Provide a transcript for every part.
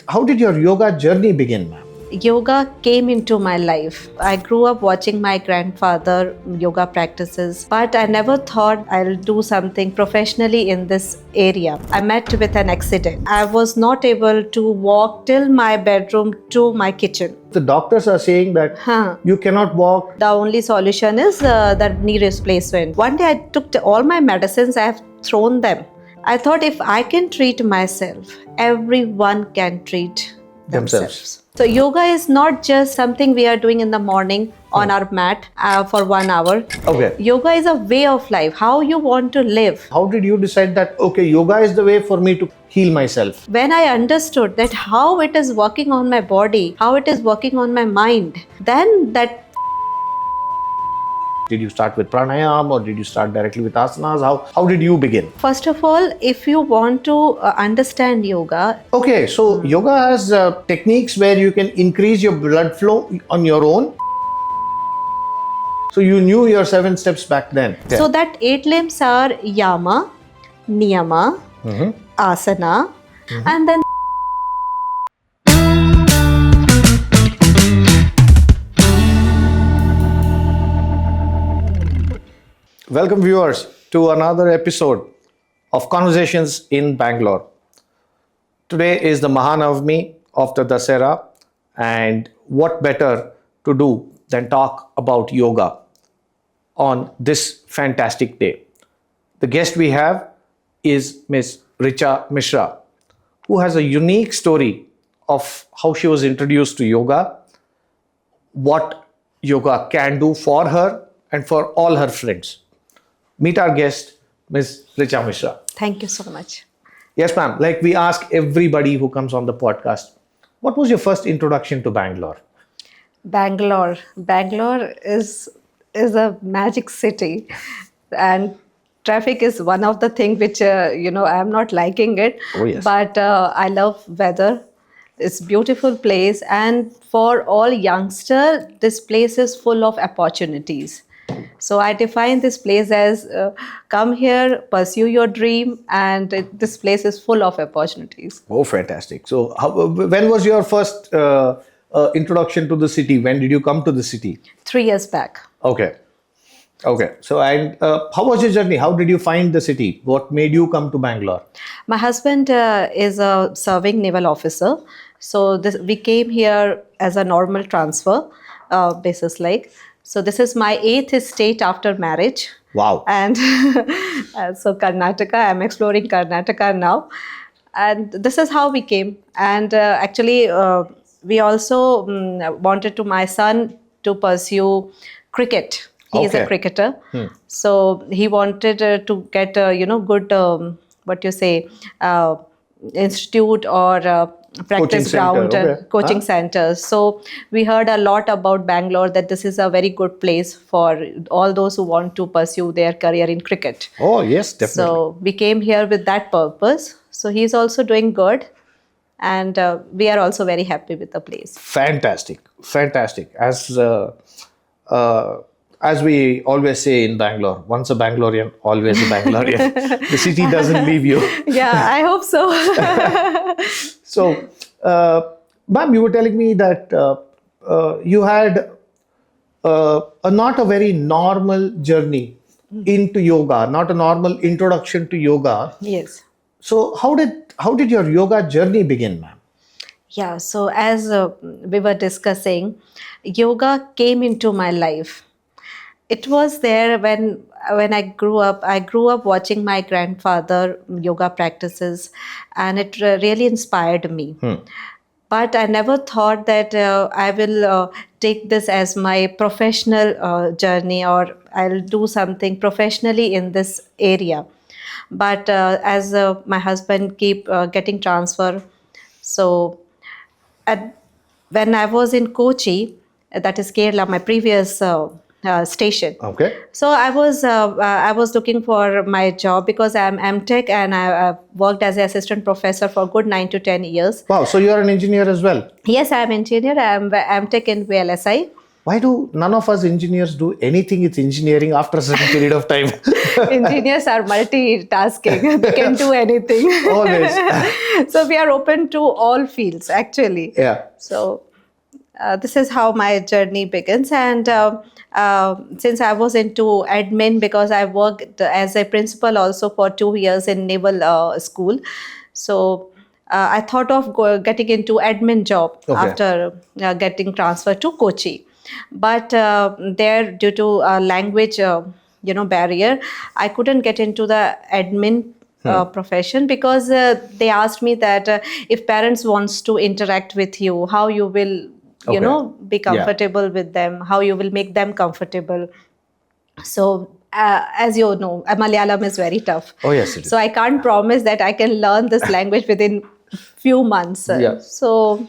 How did your yoga journey begin, ma'am? Yoga came into my life. I grew up watching my grandfather yoga practices, but I never thought I'll do something professionally in this area. I met with an accident. I was not able to walk till my bedroom to my kitchen. The doctors are saying that you cannot walk. The only solution is the knee replacement. One day I took all my medicines, I have thrown them. I thought if I can treat myself, everyone can treat themselves. So yoga is not just something we are doing in the morning on our mat for 1 hour. Okay. Yoga is a way of life, how you want to live. How did you decide that, okay, yoga is the way for me to heal myself? When I understood that how it is working on my body, how it is working on my mind, then that. Did you start with pranayam or did you start directly with asanas? How did you begin? First of all, if you want to understand yoga. Okay, so yoga has techniques where you can increase your blood flow on your own. So you knew your 7 steps back then. So that 8 limbs are yama, niyama, asana, and then Welcome viewers to another episode of Conversations in Bangalore. Today is the Mahanavami of the Dasera, and what better to do than talk about yoga on this fantastic day. The guest we have is Miss Richa Mishra, who has a unique story of how she was introduced to yoga, what yoga can do for her and for all her friends. Meet our guest, Ms. Richa Mishra. thank you so much. Yes, ma'am. Like we ask everybody who comes on the podcast, what was your first introduction to Bangalore? Bangalore is a magic city, and traffic is one of the things which I'm not liking it. Oh, yes. But I love weather. It's beautiful place, and for all youngster, this place is full of opportunities. So I define this place as come here, pursue your dream, and this place is full of opportunities. Oh, fantastic. So when was your first introduction to the city? When did you come to the city? 3 years back. Okay. Okay. So, and how was your journey? How did you find the city? What made you come to Bangalore? My husband is a serving naval officer. So we came here as a normal transfer basis like. So this is my 8th state after marriage. Wow. And so Karnataka, I'm exploring Karnataka now. And this is how we came. And actually, we also wanted my son to pursue cricket. He is a cricketer. So he wanted to get good, institute or practice ground, coaching centers. So we heard a lot about Bangalore, that this is a very good place for all those who want to pursue their career in cricket. Oh, yes, definitely. So we came here with that purpose. So he's also doing good. And we are also very happy with the place. Fantastic. Fantastic. As we always say in Bangalore, once a Bangalorean, always a Bangalorean. The city doesn't leave you. Yeah, I hope so. So, ma'am, you were telling me that you had not a very normal journey into yoga, not a normal introduction to yoga. Yes. So, how did your yoga journey begin, ma'am? Yeah, so as we were discussing, yoga came into my life. It was there when I grew up. I grew up watching my grandfather yoga practices, and it really inspired me. But I never thought that I will take this as my professional journey, or I'll do something professionally in this area. But as my husband keep getting transfer, so when I was in Kochi, that is Kerala, my previous station. Okay. So I was looking for my job because I'm MTech, and I worked as an assistant professor for good 9 to 10 years. Wow. So you are an engineer as well? Yes, I'm engineer. I'm MTech in VLSI. Why do none of us engineers do anything? It's engineering after a certain period of time. Engineers are multitasking. They can do anything. Always. So we are open to all fields, actually. Yeah. So this is how my journey begins. And since I was into admin, because I worked as a principal also for 2 years in naval school, so I thought of getting into admin job after getting transferred to Kochi. But there, due to language barrier, I couldn't get into the admin profession, because they asked me that if parents wants to interact with you, how you will be comfortable with them, how you will make them comfortable. So as you know, Malayalam is very tough. Oh yes, it is. So I can't promise that I can learn this language within few months. So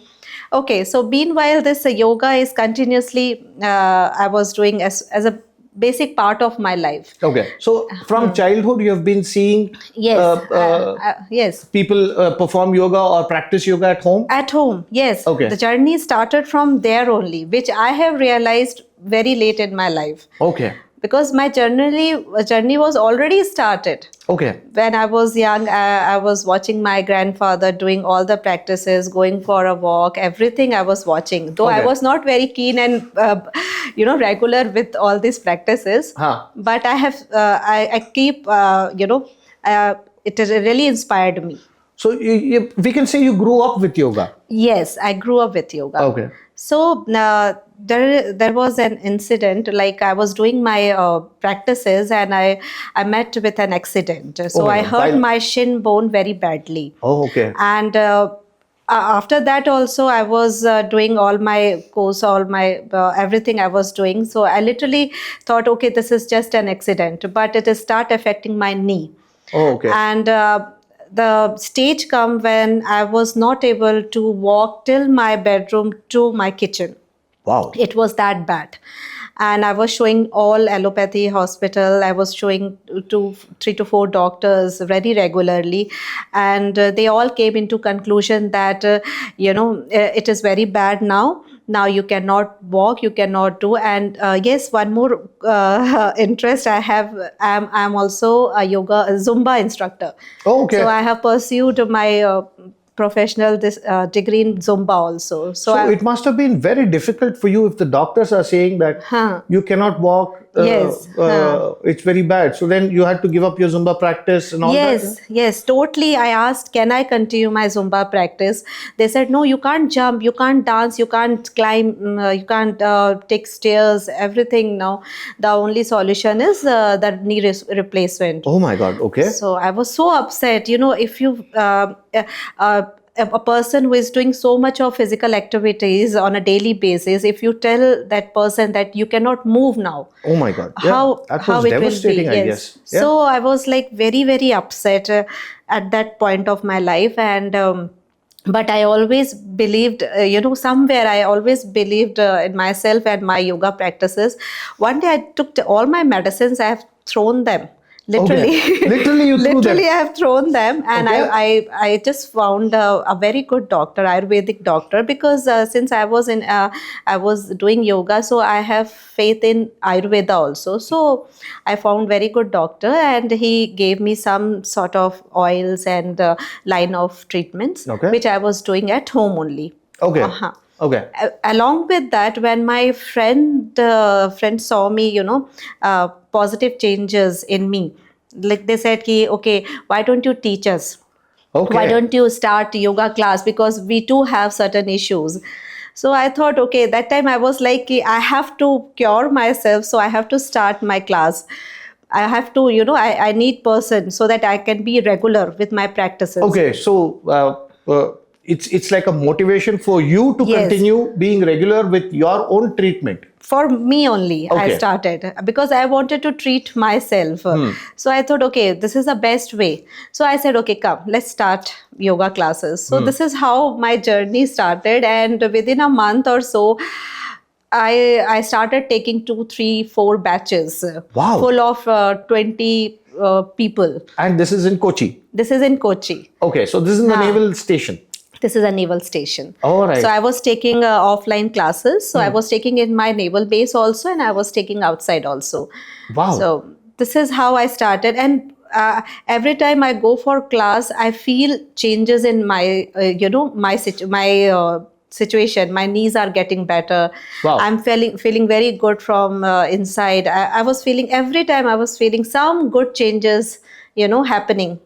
okay, so meanwhile this yoga is continuously I was doing as a basic part of my life. Okay, so from childhood you have been seeing yes, people perform yoga or practice yoga at home? At home, yes. Okay. The journey started from there only, which I have realized very late in my life. Okay. Because my journey was already started. Okay. When I was young, I was watching my grandfather doing all the practices, going for a walk, everything I was watching. Though I was not very keen and regular with all these practices, but I have I keep it really inspired me. So we can say you grew up with yoga. Yes, I grew up with yoga. Okay. So there was an incident, like I was doing my practices and I met with an accident. So I hurt my shin bone very badly. Oh, okay. And after that also I was doing all my course, all my everything I was doing. So I literally thought, okay, this is just an accident, but it is start affecting my knee. Oh, okay. And the stage come when I was not able to walk till my bedroom to my kitchen. Wow. It was that bad. And I was showing all allopathy hospital. I was showing 3 to 4 doctors very regularly. And they all came into conclusion that, it is very bad now. Now you cannot walk, you cannot do. And yes, one more interest I have, I'm also a Zumba instructor. Oh, okay. So I have pursued my professional degree in Zumba also. So it must have been very difficult for you if the doctors are saying that you cannot walk. Yes. It's very bad. So then you had to give up your Zumba practice and all that? Yes, totally. I asked, can I continue my Zumba practice? They said, no, you can't jump, you can't dance, you can't climb, you can't take stairs, everything now. The only solution is the knee replacement. Oh my God, okay. So I was so upset. If you... a person who is doing so much of physical activities on a daily basis, if you tell that person that you cannot move now, oh my God, how it devastating, will be. I guess. Yeah. So I was like very, very upset at that point of my life. And but I always believed, somewhere I always believed in myself and my yoga practices. One day I took all my medicines, I have thrown them. Literally, okay. Literally, you threw them. I have thrown them, and I just found a very good doctor, Ayurvedic doctor, because since I was doing yoga, so I have faith in Ayurveda also. So I found very good doctor, and he gave me some sort of oils and line of treatments, which I was doing at home only. Okay. Okay. Along with that, when my friend saw me, positive changes in me, like they said, okay, why don't you teach us? Okay. Why don't you start yoga class? Because we too have certain issues. So I thought, okay, that time I was like, I have to cure myself, so I have to start my class. I have to, I need person so that I can be regular with my practices. Okay, so it's like a motivation for you to continue being regular with your own treatment. For me only, I started because I wanted to treat myself. So I thought, okay, this is the best way. So I said, okay, come, let's start yoga classes. So this is how my journey started. And within a month or so, I started taking 2, 3, 4 batches. Wow. Full of 20 people. And this is in Kochi? This is in Kochi. Okay, so this is in the naval station? This is a naval station. All right. So I was taking offline classes. So I was taking in my naval base also, and I was taking outside also. Wow. So this is how I started. And every time I go for class, I feel changes in my, situation. My knees are getting better. Wow. I'm feeling very good from inside. I was feeling every time I was feeling some good changes, happening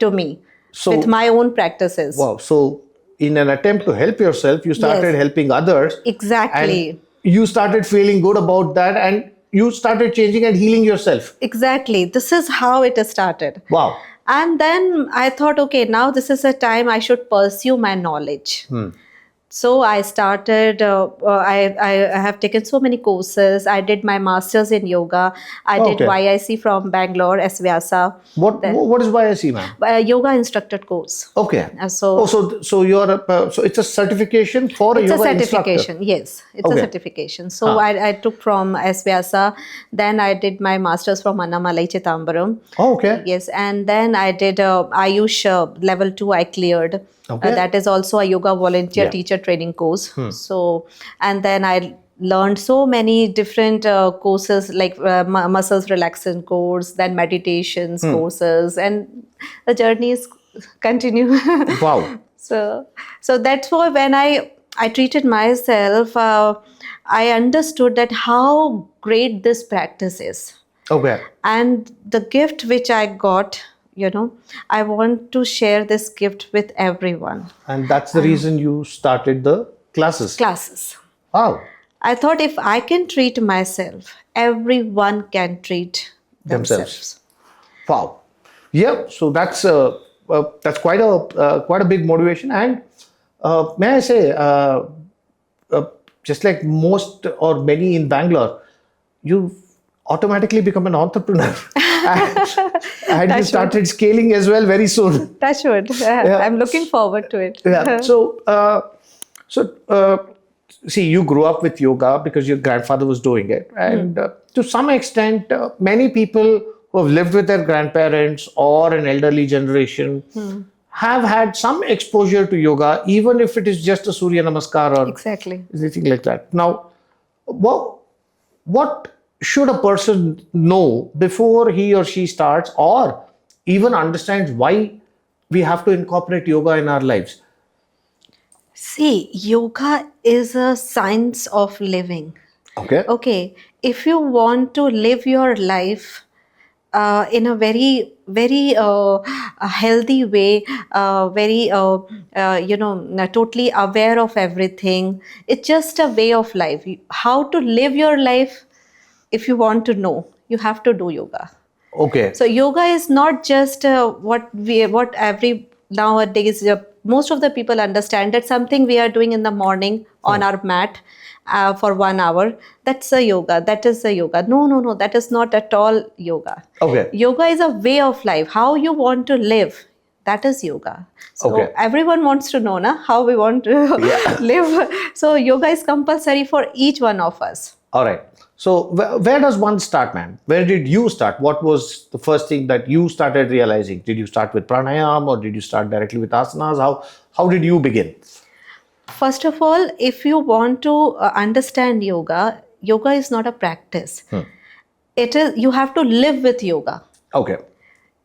to me with my own practices. Wow. So in an attempt to help yourself, you started Yes. helping others. Exactly. And you started feeling good about that, and you started changing and healing yourself. Exactly. This is how it started. Wow. And then I thought, okay, now this is a time I should pursue my knowledge. So I started, I have taken so many courses. I did my master's in yoga. I did Okay. YIC from Bangalore, SVASA. What is YSC, ma'am? Yoga instructor course. Okay. So So you're so it's a certification for a it's a yoga certification. instructor. Yes, it's Okay. a certification. So I took from SVASA. Then I did my master's from Annamalai Chithambaram. Oh, okay. Yes, and then I did Ayush level 2 I cleared. Okay. That is also a yoga volunteer Yeah. teacher training course. So, and then I learned so many different courses like muscles relaxation course, then meditations courses, and the journey is continue. Wow. So that's why when I treated myself, I understood that how great this practice is. Okay. And the gift which I got, I want to share this gift with everyone. And that's the reason you started the classes. Wow. I thought if I can treat myself, everyone can treat themselves. Wow. Yeah. So that's quite a big motivation. And may I say, just like most or many in Bangalore, you automatically become an entrepreneur. And you started scaling as well very soon. Touch wood. I'm looking forward to it. Yeah. See, you grew up with yoga because your grandfather was doing it. And to some extent, many people who have lived with their grandparents or an elderly generation have had some exposure to yoga, even if it is just a Surya Namaskar or Exactly. anything like that. Now, what should a person know before he or she starts or even understands why we have to incorporate yoga in our lives? See, yoga is a science of living. Okay. If you want to live your life in a very, very a healthy way, totally aware of everything, it's just a way of life. How to live your life, if you want to know, you have to do yoga. Okay. So yoga is not just what every nowadays most of the people understand that something we are doing in the morning on our mat for 1 hour. That's a yoga. That is a yoga. No. That is not at all yoga. Okay. Yoga is a way of life. How you want to live. That is yoga. So Okay. everyone wants to know how we want to live. So yoga is compulsory for each one of us. All right. So where does one start, ma'am? Where did you start? What was the first thing that you started realizing? Did you start with pranayam or did you start directly with asanas? How did you begin? First of all, if you want to understand yoga, yoga is not a practice. It is, you have to live with yoga. Okay.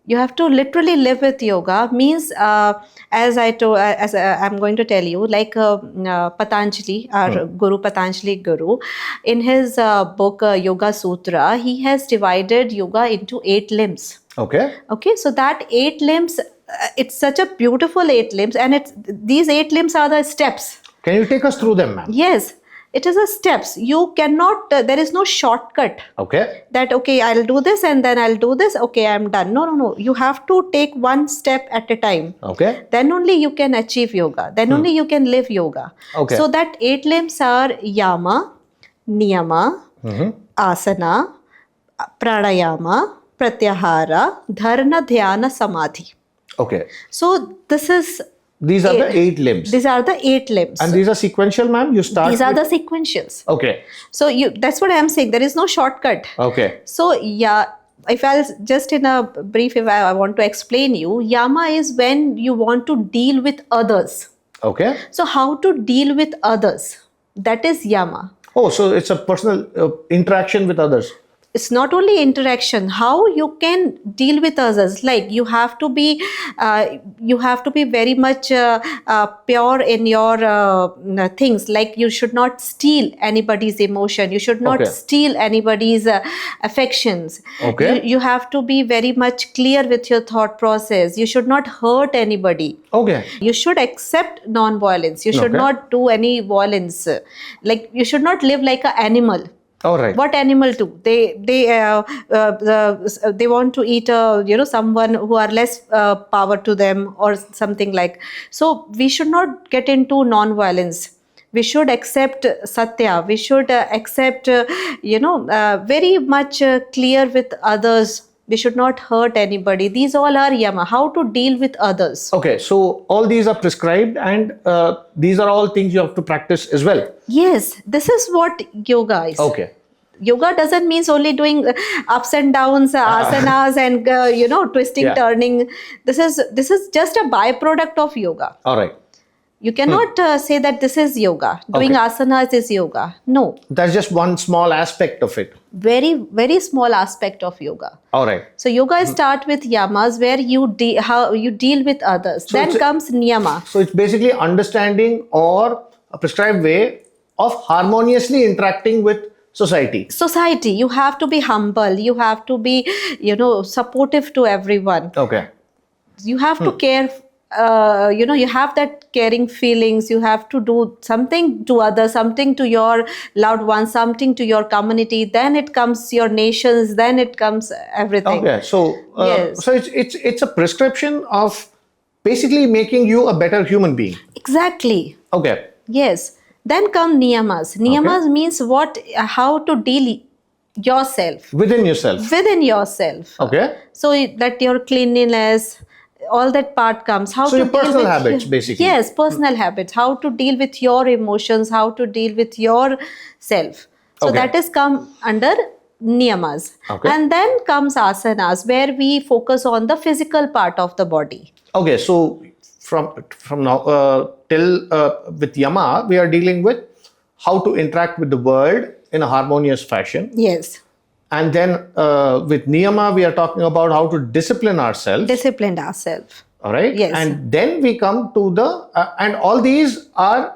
You have to literally live with yoga. Means, as I'm going to tell you, like Patanjali, our Guru Patanjali Guru, in his book Yoga Sutra, he has divided yoga into 8 limbs. Okay. Okay, so that 8 limbs, it's such a beautiful 8 limbs, and these 8 limbs are the steps. Can you take us through them, ma'am? Yes. It is a steps. You cannot, there is no shortcut. Okay. That, okay, I'll do this and then I'll do this. Okay, I'm done. No. You have to take one step at a time. Okay. Then only you can achieve yoga. Then only you can live yoga. Okay. So that 8 limbs are yama, niyama, asana, pranayama, pratyahara, dharana, dhyana, samadhi. Okay. So These are the 8 limbs. These are the 8 limbs. And these are sequential, ma'am? You start These are the sequentials. Okay. So that's what I'm saying. There is no shortcut. Okay. So if I'll just in a brief, if I want to explain you, yama is when you want to deal with others. Okay. So how to deal with others, that is yama. Oh, so it's a personal interaction with others. It's not only interaction, how you can deal with others. Like you have to be very much pure in your things. Like you should not steal anybody's emotion, you should not Okay. steal anybody's affections. Okay. You have to be very much clear with your thought process. You should not hurt anybody. Okay. You should accept non-violence. You should Okay. not do any violence. Like you should not live like an animal. All right. What animal do? They want to eat someone who are less power to them or something like. So we should not get into non-violence. We should accept satya. We should accept very much clear with others. We should not hurt anybody. These all are yama. How to deal with others. Okay, so all these are prescribed, and these are all things you have to practice as well. Yes, this is what yoga is. Okay. Yoga doesn't mean only doing ups and downs, asanas, and twisting, Yeah. turning. This is just a byproduct of yoga. All right. You cannot say that this is yoga. Doing Okay. asanas is yoga. No, That's just one small aspect of it. very very small aspect of yoga. All right. So yoga start with yamas, where how you deal with others. So Then it's a- comes niyama. So it's basically understanding or a prescribed way of harmoniously interacting with society. Society, you have to be humble. You have to be supportive to everyone. Okay. You have to care. You have that caring feelings. You have to do something to others, something to your loved ones, something to your community. Then it comes your nations. Then it comes everything. Okay. So Yes. so it's a prescription of basically making you a better human being. Exactly. Okay. Yes. Then come niyamas. Niyamas means how to deal yourself Within yourself. within yourself. Okay. So that your cleanliness, all that part comes. How So to your deal personal with habits, basically. Yes, personal habits. How to deal with your emotions. How to deal with your self. So Okay. that is come under niyamas. Okay. And then comes asanas, where we focus on the physical part of the body. Okay, so from now till with Yama, we are dealing with how to interact with the world in a harmonious fashion, Yes, and then with Niyama, we are talking about how to discipline ourselves. disciplined ourselves. All right, Yes. and then we come to the and all these are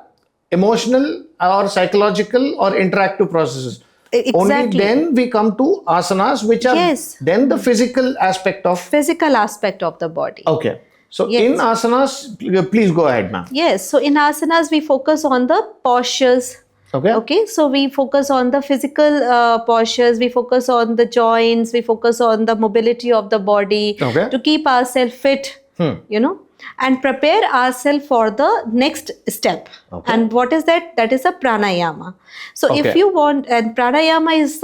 emotional or psychological or interactive processes. Only Exactly. then we come to asanas, which are Yes. then the physical aspect of. Physical aspect of the body. Okay, so Yes. in asanas, please go ahead, ma'am. Yes, so in asanas we focus on the postures. Okay. Okay, so we focus on the physical postures, we focus on the joints, we focus on the mobility of the body Okay. to keep ourselves fit, and prepare ourselves for the next step. Okay. And what is that? That is a pranayama. So if Okay. you want, and pranayama is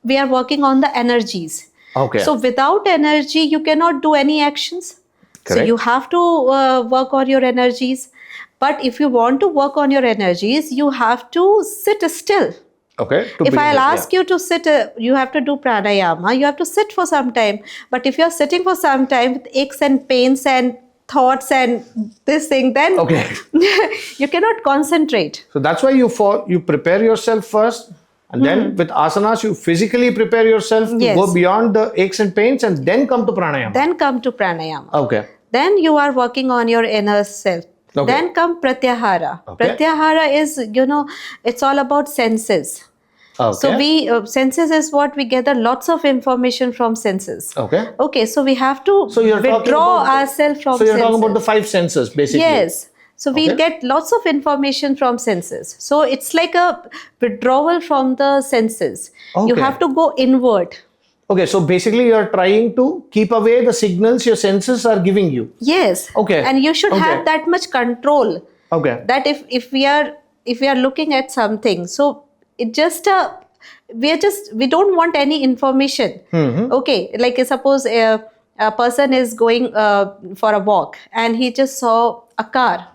we are working on the energies. Okay. So without energy, you cannot do any actions. So Correct. you have to work on your energies. But if you want to work on your energies, you have to sit still. Okay. If I'll ask you to sit, you have to do pranayama. You have to sit for some time. But if you're sitting for some time with aches and pains and thoughts and this thing, then Okay. you cannot concentrate. So that's why you prepare yourself first, and then with asanas you physically prepare yourself to Yes. go beyond the aches and pains, and then come to pranayama. Then come to pranayama. Okay. Then you are working on your inner self. Okay. Then come pratyahara. Okay. Pratyahara is, it's all about senses. Okay. So we senses is what we gather lots of information from senses. Okay. Okay, so we have to So you're talking withdraw about ourselves from So you're senses. talking about the five senses, basically. Yes. So we Okay. get lots of information from senses. So it's like a withdrawal from the senses. You Okay. have to go inward. Okay. So basically, you're trying to keep away the signals your senses are giving you. Yes. Okay. And you should Okay. have that much control. Okay. That if we are looking at something, so it just we don't want any information. Okay, like suppose a person is going for a walk and he just saw a car,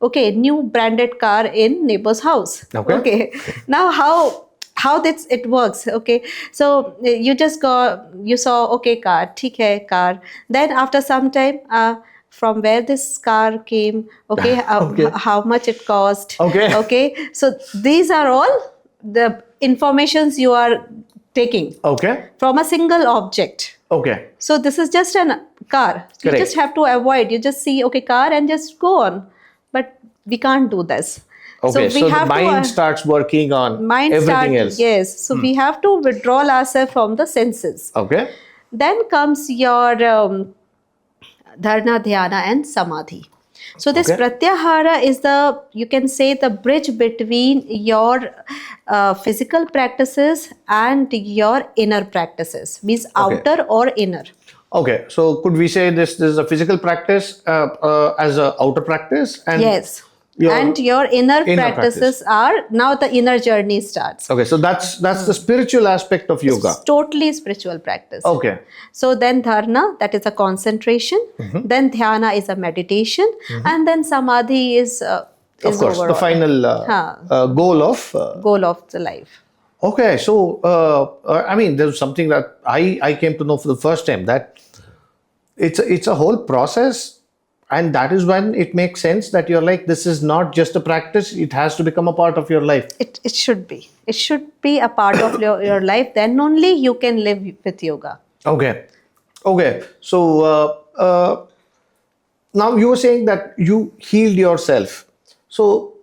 okay, new branded car in neighbor's house. Okay. Now how this it works. Okay, so you saw, okay, car, theek hai, car. Then after some time, from where this car came, okay, Okay. how much it cost, Okay. okay. So these are all the informations you are taking Okay. from a single object. Okay. So this is just a car. You Correct. just have to avoid. You just see, okay, car and just go on. But we can't do this. Okay. we So the have to, mind starts working on mind everything start, else. yes. So we have to withdraw ourselves from the senses. Okay. Then comes your dharana, dhyana, and samadhi. So this Okay. pratyahara is the, you can say, the bridge between your physical practices and your inner practices, means outer or inner. Okay. So could we say this is a physical practice as a outer practice, and Yes. your And your inner inner practices are, now the inner journey starts. Okay, so that's the spiritual aspect of yoga. It's totally spiritual practice. Okay. So then dharana, that is a concentration. Then dhyana is a meditation. And then samadhi is Of course, overall the final goal of. goal of the life. Okay, so I mean, there's something that I came to know for the first time, that it's a whole process, and that is when it makes sense that you're like, this is not just a practice; it has to become a part of your life. It should be. It should be a part of your life. Then only you can live with yoga. Okay, okay. So now you were saying that you healed yourself. So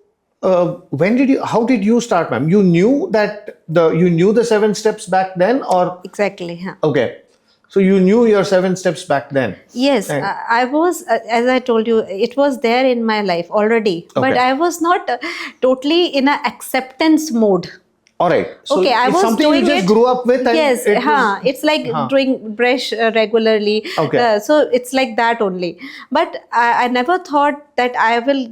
how did you start, ma'am? You knew the 7 steps back then, or Exactly. Huh. okay? So you knew your 7 steps back then. Yes, And- I was, as I told you, it was there in my life already. But Okay. I was not totally in a acceptance mode. All right. So Okay, I it's was something doing you just it. grew up with. And Yes, it was- it's like doing brush regularly. Okay. So it's like that only. But I never thought that I will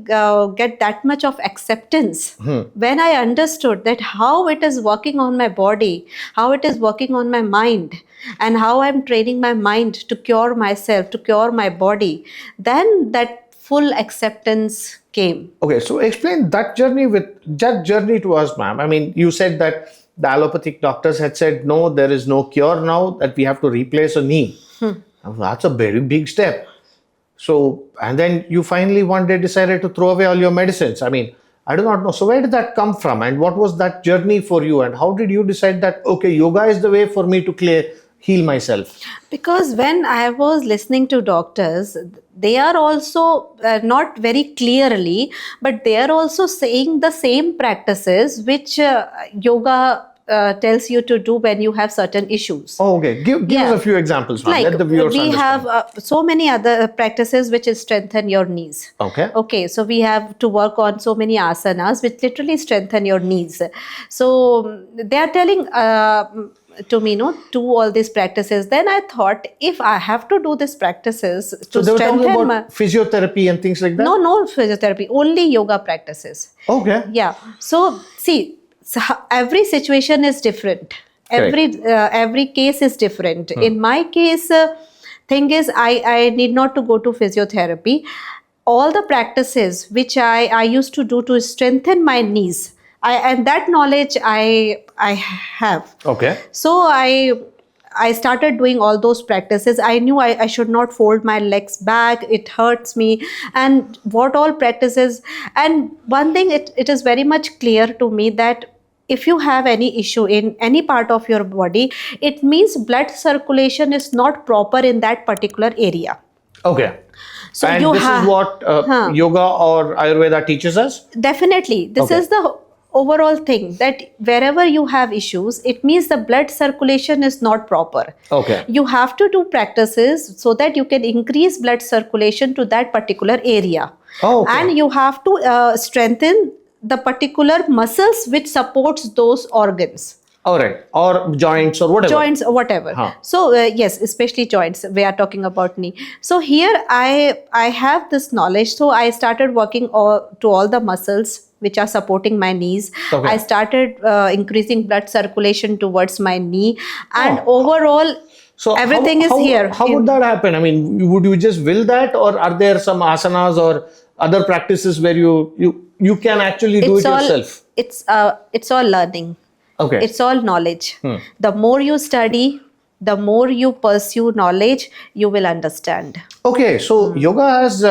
get that much of acceptance when I understood that how it is working on my body, how it is working on my mind, and how I'm training my mind to cure myself, to cure my body. Then that full acceptance came. Okay, so explain that journey to us, ma'am. I mean, you said that the allopathic doctors had said no, there is no cure now, that we have to replace a knee. That's a very big step. So, and then you finally one day decided to throw away all your medicines. I mean, I do not know. So where did that come from, and what was that journey for you, and how did you decide that, okay, yoga is the way for me to heal myself? Because when I was listening to doctors, they are also not very clearly, but they are also saying the same practices which yoga tells you to do when you have certain issues. Oh, okay. Give Yeah. us a few examples, ma'am. Like Let the viewers we understand. have so many other practices which is strengthen your knees. Okay. Okay, so we have to work on so many asanas which literally strengthen your knees. So they are telling to me, do all these practices. Then I thought, if I have to do these practices So to they were talking strengthen about physiotherapy and things like that? no physiotherapy, only yoga practices. Okay. Yeah. So see, every situation is different. Every case is different. In my case, thing is, I need not to go to physiotherapy. All the practices which I used to do to strengthen my knees, and that knowledge I have. Okay. So I started doing all those practices. I knew I should not fold my legs back. It hurts me. And what all practices. And one thing, it is very much clear to me that if you have any issue in any part of your body, it means blood circulation is not proper in that particular area. Okay. So and you this is what yoga or Ayurveda teaches us? Definitely. This is the overall thing, that wherever you have issues, it means the blood circulation is not proper. Okay. You have to do practices so that you can increase blood circulation to that particular area. Oh, okay. And you have to strengthen the particular muscles which supports those organs. All right. Or joints or whatever. Joints or whatever. So yes, especially joints, we are talking about knee. So here I have this knowledge. So I started working to all the muscles which are supporting my knees. Okay. I started increasing blood circulation towards my knee, and overall everything is here. How would that happen? I mean, would you just will that, or are there some asanas or other practices where you can actually do it yourself? It's all learning. Okay. It's all knowledge. The more you study, the more you pursue knowledge, you will understand. Okay, so yoga has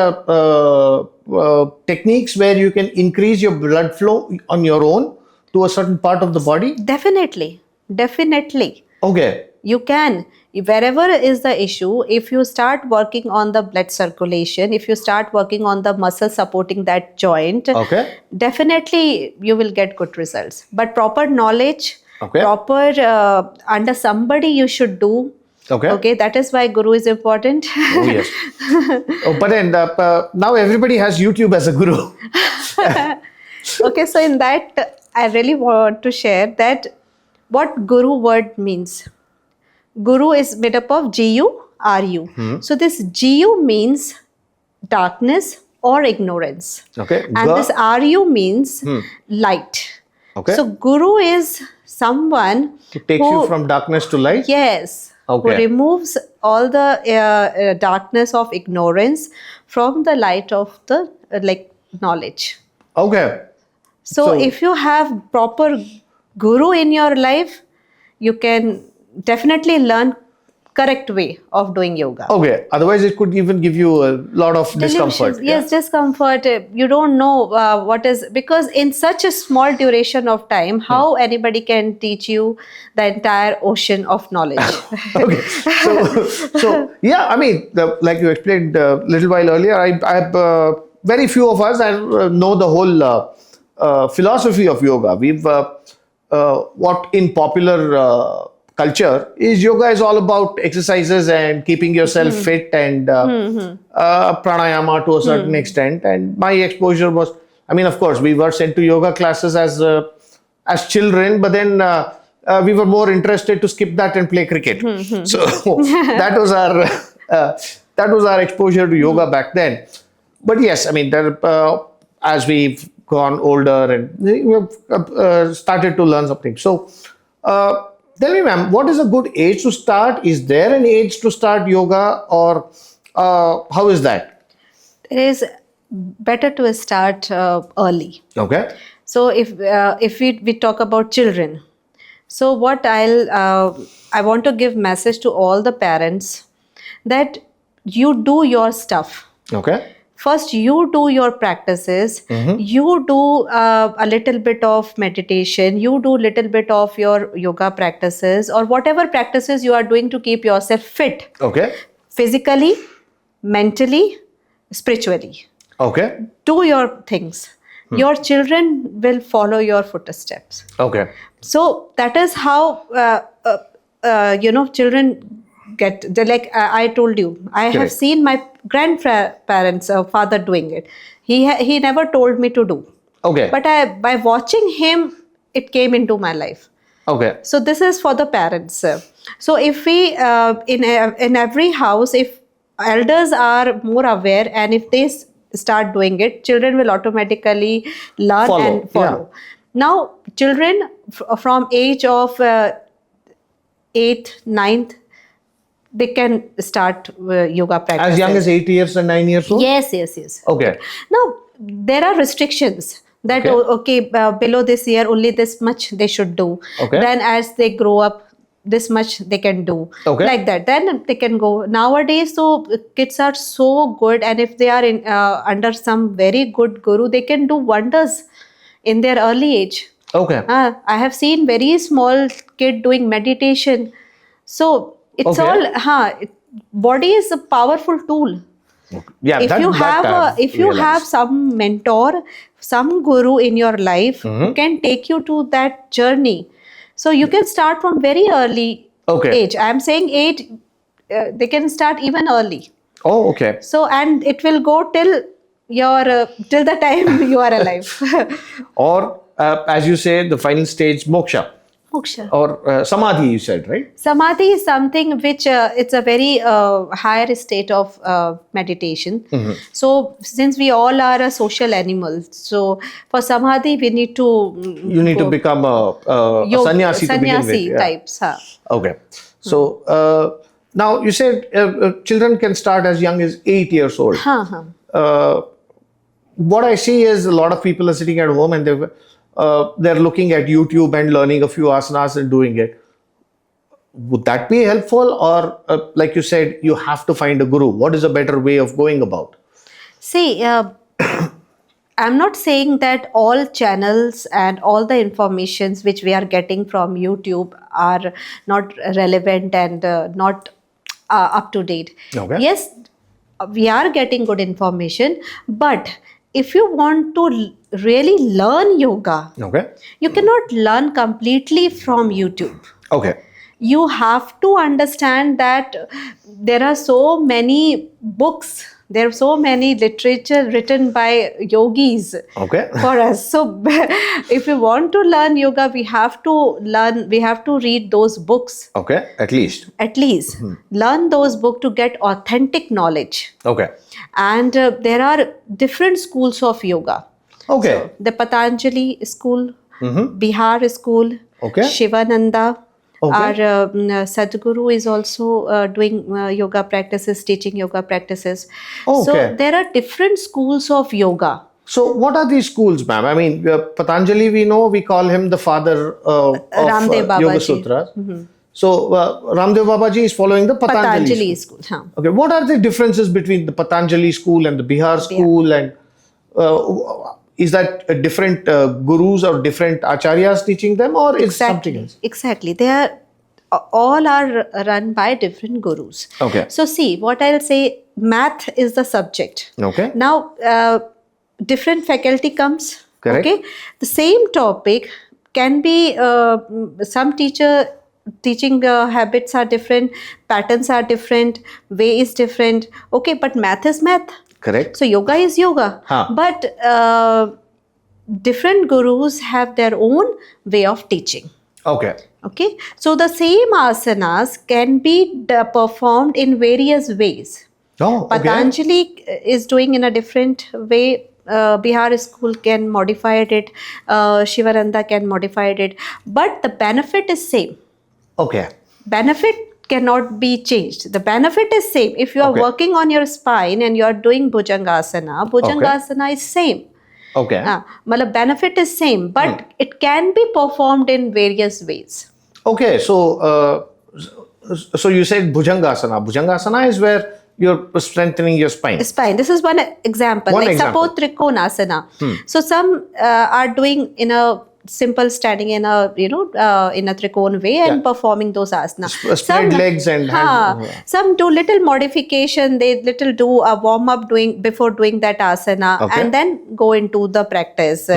techniques where you can increase your blood flow on your own to a certain part of the body. Definitely, definitely. Okay, You can. Wherever is the issue, if you start working on the blood circulation, if you start working on the muscle supporting that joint, okay, definitely you will get good results. But proper knowledge, okay, proper under somebody you should do. okay. Okay, that is why guru is important. Oh yes. Oh, but then now everybody has YouTube as a guru. Okay, so in that, I really want to share that what guru word means. Guru is made up of G-U-R-U. So this G-U means darkness or ignorance. Okay. And this R-U means light. Okay. So guru is someone To take who, you from darkness to light. yes, who Okay. removes all the darkness of ignorance from the light of the knowledge. Okay. So, if you have proper guru in your life, you can definitely learn correct way of doing yoga. Okay. Otherwise, it could even give you a lot of discomfort. Delusions, yes, discomfort. You don't know what is, because in such a small duration of time, how anybody can teach you the entire ocean of knowledge. Okay. So yeah, I mean, like you explained a little while earlier, very few of us know the whole philosophy of yoga. We've what in popular culture is yoga is all about exercises and keeping yourself fit and pranayama to a certain extent. And my exposure was, I mean, of course, we were sent to yoga classes as children, but then we were more interested to skip that and play cricket. So that was our exposure to yoga back then. But yes, I mean, as we've gone older and we've started to learn something. So tell me, ma'am, what is a good age to start? Is there an age to start yoga, or how is that? It is better to start early. Okay. So if we talk about children, so what I want to give message to all the parents that you do your stuff. Okay. First, you do your practices. You do a little bit of meditation. You do a little bit of your yoga practices or whatever practices you are doing to keep yourself fit. Okay. Physically, mentally, spiritually. Okay. Do your things. Your children will follow your footsteps. Okay. So that is how children get. I told you, I have Correct. seen my grandparents, father doing it. He never told me to do, Okay. but by watching him, it came into my life. Okay. So this is for the parents. So if we in every house, if elders are more aware and if they start doing it, children will automatically learn and follow. Now children from age of 8th, 9th, they can start yoga practice. As young as 8 years and 9 years old? Yes. Okay. Now there are restrictions that below this year only this much they should do. Okay. Then as they grow up, this much they can do. Okay. Like that. Then they can go. Nowadays, so kids are so good, and if they are in under some very good guru, they can do wonders in their early age. Okay. I have seen very small kid doing meditation. So it's all body is a powerful tool. Yeah. If you have some mentor, some guru in your life who can take you to that journey, so you can start from very early age. I am saying 8, they can start even early. Oh, okay. So and it will go till your till the time you are alive. Or as you say, the final stage, moksha. Moksha. Or samadhi, you said, right? Samadhi is something which it's a very higher state of meditation. So since we all are a social animal, so for samadhi we need to You need to become a sannyasi to begin with. Sannyasi types. Okay. So now you said children can start as young as 8 years old. What I see is a lot of people are sitting at home and they're looking at YouTube and learning a few asanas and doing it. would that be helpful, or like you said, you have to find a guru? What is a better way of going about? See, I'm not saying that all channels and all the informations which we are getting from YouTube are not relevant and not up to date. Okay. Yes, we are getting good information, but if you want to really learn yoga, Okay. you cannot learn completely from YouTube. Okay. You have to understand that there are so many books, there are so many literature written by yogis Okay. for us. So if we want to learn yoga, we have to read those books. Okay. At least. At least learn those books to get authentic knowledge. Okay. And there are different schools of yoga. Okay. The Patanjali school, Bihar school, Okay. Shivananda. Okay. Our Sadhguru is also doing yoga practices, teaching yoga practices. Okay. So there are different schools of yoga. So, what are these schools, ma'am? I mean, Patanjali, we know, we call him the father of Ramdev Yoga Babaji. Sutras. So, Ramdev Babaji is following the Patanjali school. Okay, what are the differences between the Patanjali school and the Bihar school? And is that different gurus or different acharyas teaching them, or is something else? Exactly. They are all are run by different gurus. Okay. So see, what I'll say, math is the subject. Okay. Now, different faculty comes. Correct. Okay. The same topic can be some teacher teaching habits are different, patterns are different, way is different. Okay, but math is math. Correct. So yoga is yoga. Huh. But different gurus have their own way of teaching. Okay. Okay, so the same asanas can be performed in various ways. Oh, okay. Patanjali is doing in a different way. Bihar school can modify it. Shivananda can modify it. But the benefit is same. Okay. Benefit cannot be changed. The benefit is same. If you are Okay. working on your spine and you are doing Bhujangasana is same. Okay. Matlab benefit is same, but it can be performed in various ways. Okay, so you said Bhujangasana. Bhujangasana is where you're strengthening your spine. Spine. This is one example. One like example. suppose Trikonasana. So some are doing in a simple standing in a in a Trikon way and performing those asanas. Spread legs and hands. Some do little modification. They little do a warm up before doing that asana and then go into the practice.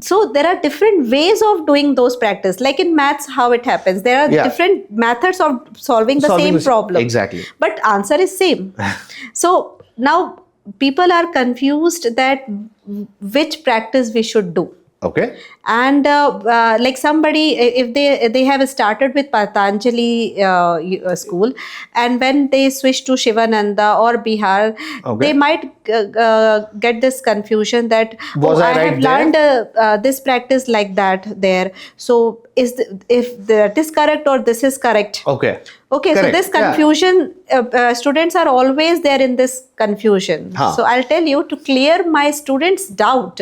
So there are different ways of doing those practice. Like in maths, how it happens. There are different methods of solving the same problem. Exactly. But answer is same. So now people are confused that which practice we should do. Okay. And like somebody, if they have started with Patanjali school, and when they switch to Shivananda or Bihar, they might get this confusion that I have learned this practice like that there. So if that is correct or this is correct? Okay. Okay, correct. so this confusion, students are always there in this confusion. So I'll tell you, to clear my students' doubt,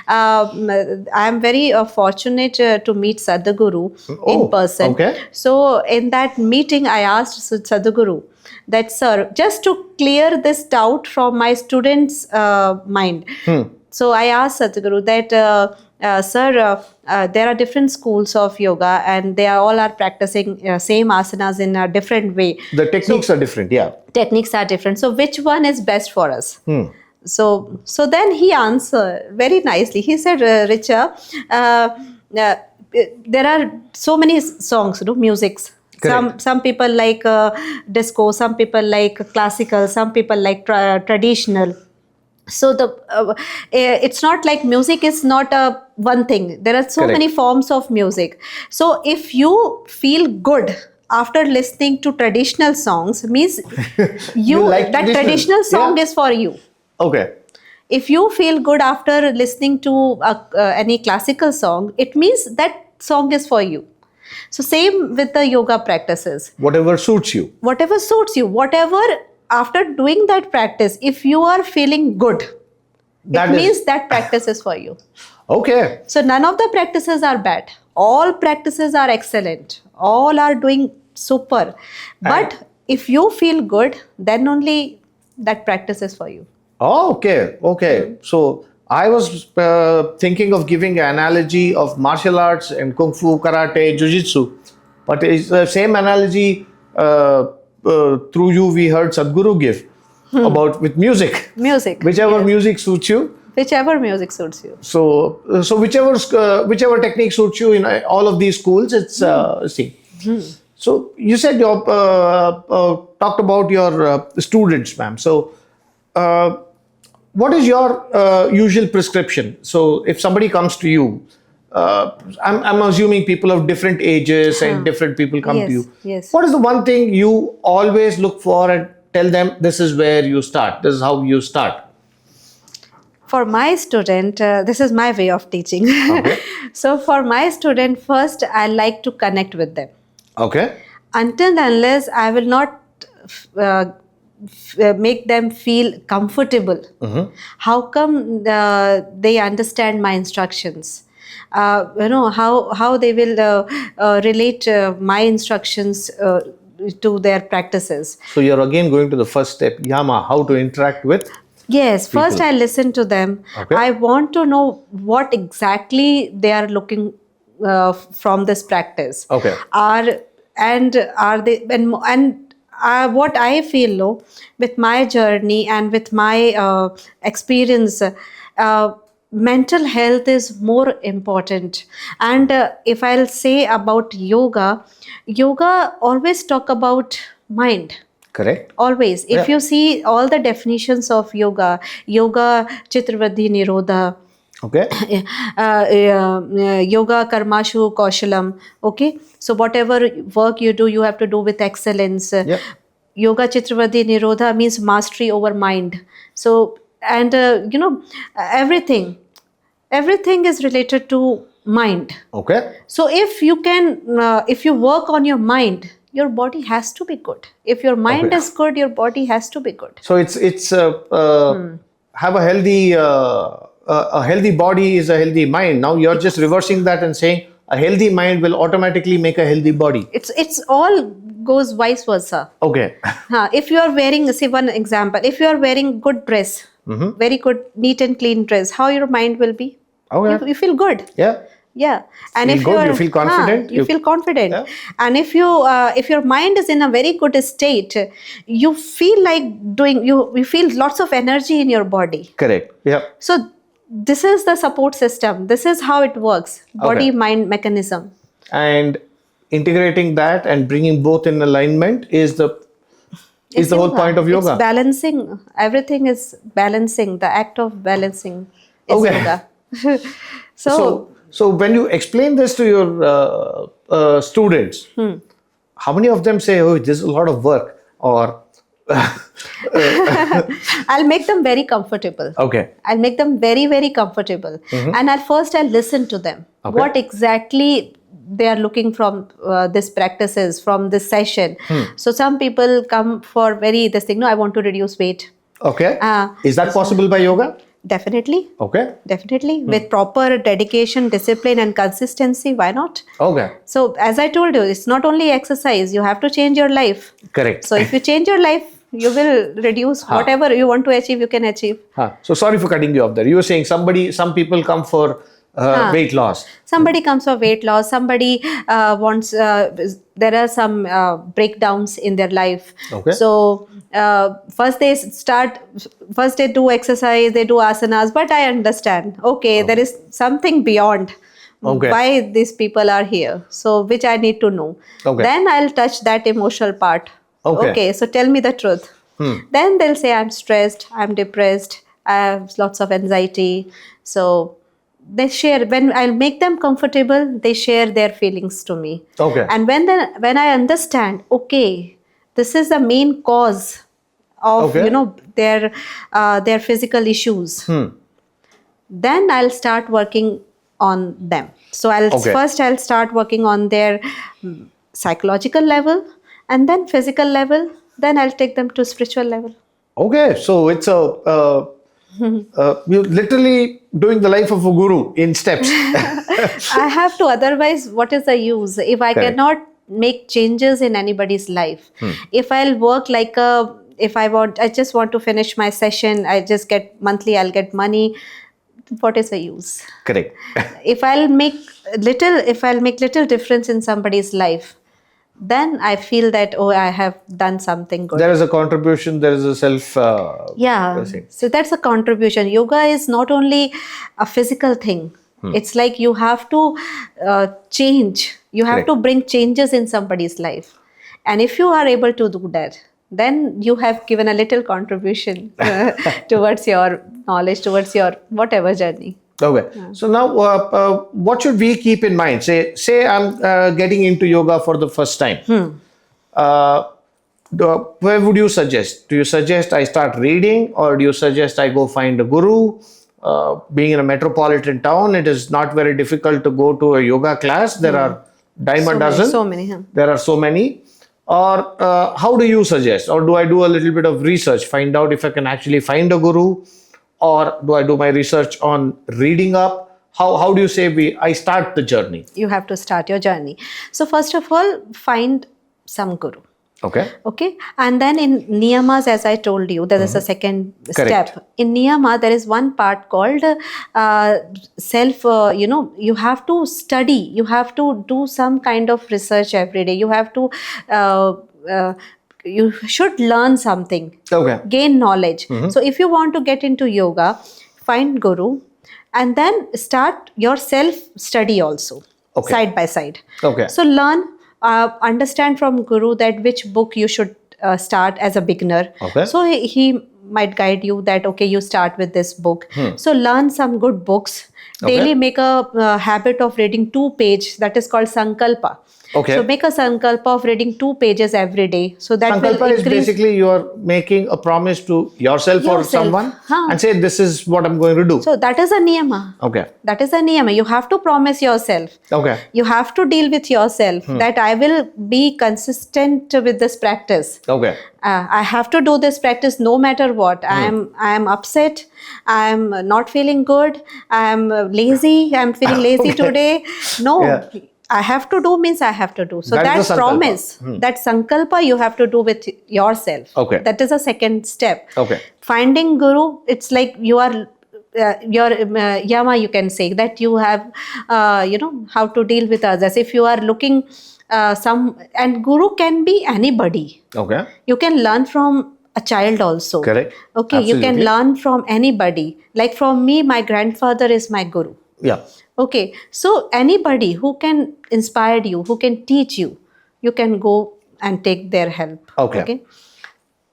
I am very fortunate to meet Sadhguru in person. Okay. So in that meeting, I asked Sadhguru that, sir, just to clear this doubt from my students' mind. So I asked Sadhguru that, sir, there are different schools of yoga and they all are practicing same asanas in a different way. The techniques are different, Techniques are different. So which one is best for us? So then he answered very nicely. He said, Richa, there are so many songs, musics. Some people like disco, some people like classical, some people like traditional. So it's not like music is not a one thing. There are so many forms of music. So if you feel good after listening to traditional songs, means you like that traditional song is for you. Okay. If you feel good after listening to any classical song, it means that song is for you. So same with the yoga practices. Whatever suits you. Whatever suits you. Whatever, after doing that practice, if you are feeling good, it means that practice is for you. Okay. So none of the practices are bad. all practices are excellent, all are doing super, but if you feel good, then only that practice is for you. Oh, okay. So I was thinking of giving an analogy of martial arts and kung fu, karate, jiu-jitsu, but it's the same analogy through you we heard Sadhguru give about with music. Music, Whichever yes. music suits you. Whichever music suits you. So whichever technique suits you in all of these schools, it's see. So you said you talked about your students, ma'am. So what is your usual prescription? So if somebody comes to you, I'm assuming people of different ages and different people come to Yes, you. yes. What is the one thing you always look for and tell them this is where you start? This is how you start. For my student, this is my way of teaching. Okay. So for my student, first I like to connect with them. Okay. Until and unless I will not make them feel comfortable. How come they understand my instructions? How they will relate my instructions to their practices. So you're again going to the first step, Yama, how to interact with. Yes, first people. I listen to them. Okay. I want to know what exactly they are looking from this practice. Okay. Are they and what I feel with my journey and with my experience, mental health is more important. And if I'll say about yoga, yoga always talk about mind. Correct. Always. If Yeah. you see all the definitions of yoga, Chittavriddhi Nirodha, Okay. yoga karmashu kaushalam. Okay, so whatever work you do, you have to do with excellence. Yeah. Yoga Chittavriddhi Nirodha means mastery over mind. So, and everything is related to mind. Okay. So if you work on your mind, your body has to be good. If your mind Okay. is good, your body has to be good. So it's have a healthy body is a healthy mind. Now you're just reversing that and saying a healthy mind will automatically make a healthy body. It's all goes vice versa. Okay. If you are wearing, say one example, if you are wearing good dress, very good, neat and clean dress, how your mind will be? Okay. You feel good. Yeah. Yeah, and Feel if good, you feel confident, you feel confident. Yeah. And if your mind is in a very good state, you feel like you feel lots of energy in your body. Correct. Yeah. So this is the support system. This is how it works. Body mind mechanism. And integrating that and bringing both in alignment is the whole yoga. point of yoga. It's balancing. Everything is balancing. The act of balancing is Okay. yoga. So when you explain this to your students, how many of them say, "Oh, this is a lot of work," or I'll make them very comfortable. okay, I'll make them very, very comfortable. And I'll listen to them. Okay. What exactly they are looking from this practices, from this session. So some people come for this thing, no, I want to reduce weight. okay, is that possible by yoga? Definitely. Okay, Definitely. With proper dedication, discipline and consistency, why not? okay, So as I told you, it's not only exercise, you have to change your life. correct. So if you change your life, you will reduce whatever you want to achieve, you can achieve. So sorry for cutting you off there. You were saying some people come for weight loss. Somebody comes for weight loss, somebody wants, there are some breakdowns in their life. Okay. So first they do exercise, they do asanas, but I understand, there is something beyond why these people are here. So which I need to know. Okay. Then I'll touch that emotional part. Okay. So tell me the truth. Then they'll say, I'm stressed, I'm depressed, I have lots of anxiety. So they share. When I'll make them comfortable, they share their feelings to me. Okay. And when I understand, this is the main cause of their physical issues, then I'll start working on them. So I'll start working on their psychological level, and then physical level. Then I'll take them to spiritual level. Okay, so it's You're literally doing the life of a guru in steps. I have to, otherwise, what is the use? If I Correct. cannot make changes in anybody's life, if I'll work like I just want to finish my session, I just get monthly, I'll get money. What is the use? Correct. If I'll make little difference in somebody's life, then I feel that, oh, I have done something good. There is a contribution, there is a self. Yeah, so that's a contribution. Yoga is not only a physical thing. It's like you have to change. You have Correct. to bring changes in somebody's life. And if you are able to do that, then you have given a little contribution towards your knowledge, towards your whatever journey. Okay. So now, what should we keep in mind? Say I'm getting into yoga for the first time. Where would you suggest? Do you suggest I start reading, or do you suggest I go find a guru? Being in a metropolitan town, it is not very difficult to go to a yoga class. There are dime a dozen. So many. There are so many. Or how do you suggest? Or do I do a little bit of research, find out if I can actually find a guru? Or do I do my research on reading up? How do you say I start the journey? You have to start your journey. So first of all, find some guru. Okay. Okay, and then in niyamas, as I told you, there is a second Correct. step. In niyama, there is one part called self. You have to study. You have to do some kind of research every day. You have to. You should learn something. Okay. Gain knowledge. So if you want to get into yoga, find guru, and then start your self study also. Okay. Side by side. Okay. So learn. Understand from guru that which book you should start as a beginner. Okay. So he might guide you that, okay, you start with this book. So learn some good books. Okay. Daily make a habit of reading 2 pages. That is called sankalpa. Okay. So make a sankalpa of reading 2 pages every day. So that will Sankalpa is increase. basically you are making a promise to yourself or Yourself. someone and say, this is what I'm going to do. So that is a niyama. Okay. That is a niyama. You have to promise yourself. Okay. You have to deal with yourself that I will be consistent with this practice. Okay. I have to do this practice no matter what. I am upset. I am not feeling good. I am lazy. I am feeling lazy today. No. Yeah. I have to do means I have to do. So That is that the sankalpa. promise, that sankalpa you have to do with yourself. Okay. That is a second step. Okay. Finding guru, it's like you are your yama, you can say that you have how to deal with others. If you are looking and guru can be anybody. Okay. You can learn from a child also. Correct. Okay. You can Absolutely. learn from anybody. Like from me, my grandfather is my guru. Yeah. Okay, so anybody who can inspire you, who can teach you, you can go and take their help. Okay.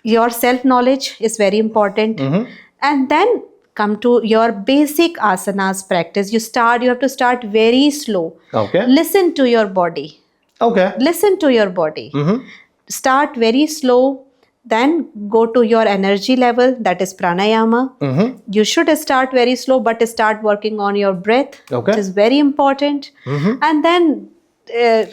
Your self-knowledge is very important. And then come to your basic asanas practice. You have to start very slow. Okay. Listen to your body. Okay. Listen to your body. Start very slow. Then go to your energy level, that is pranayama. You should start very slow, but start working on your breath. Okay. It is very important. And then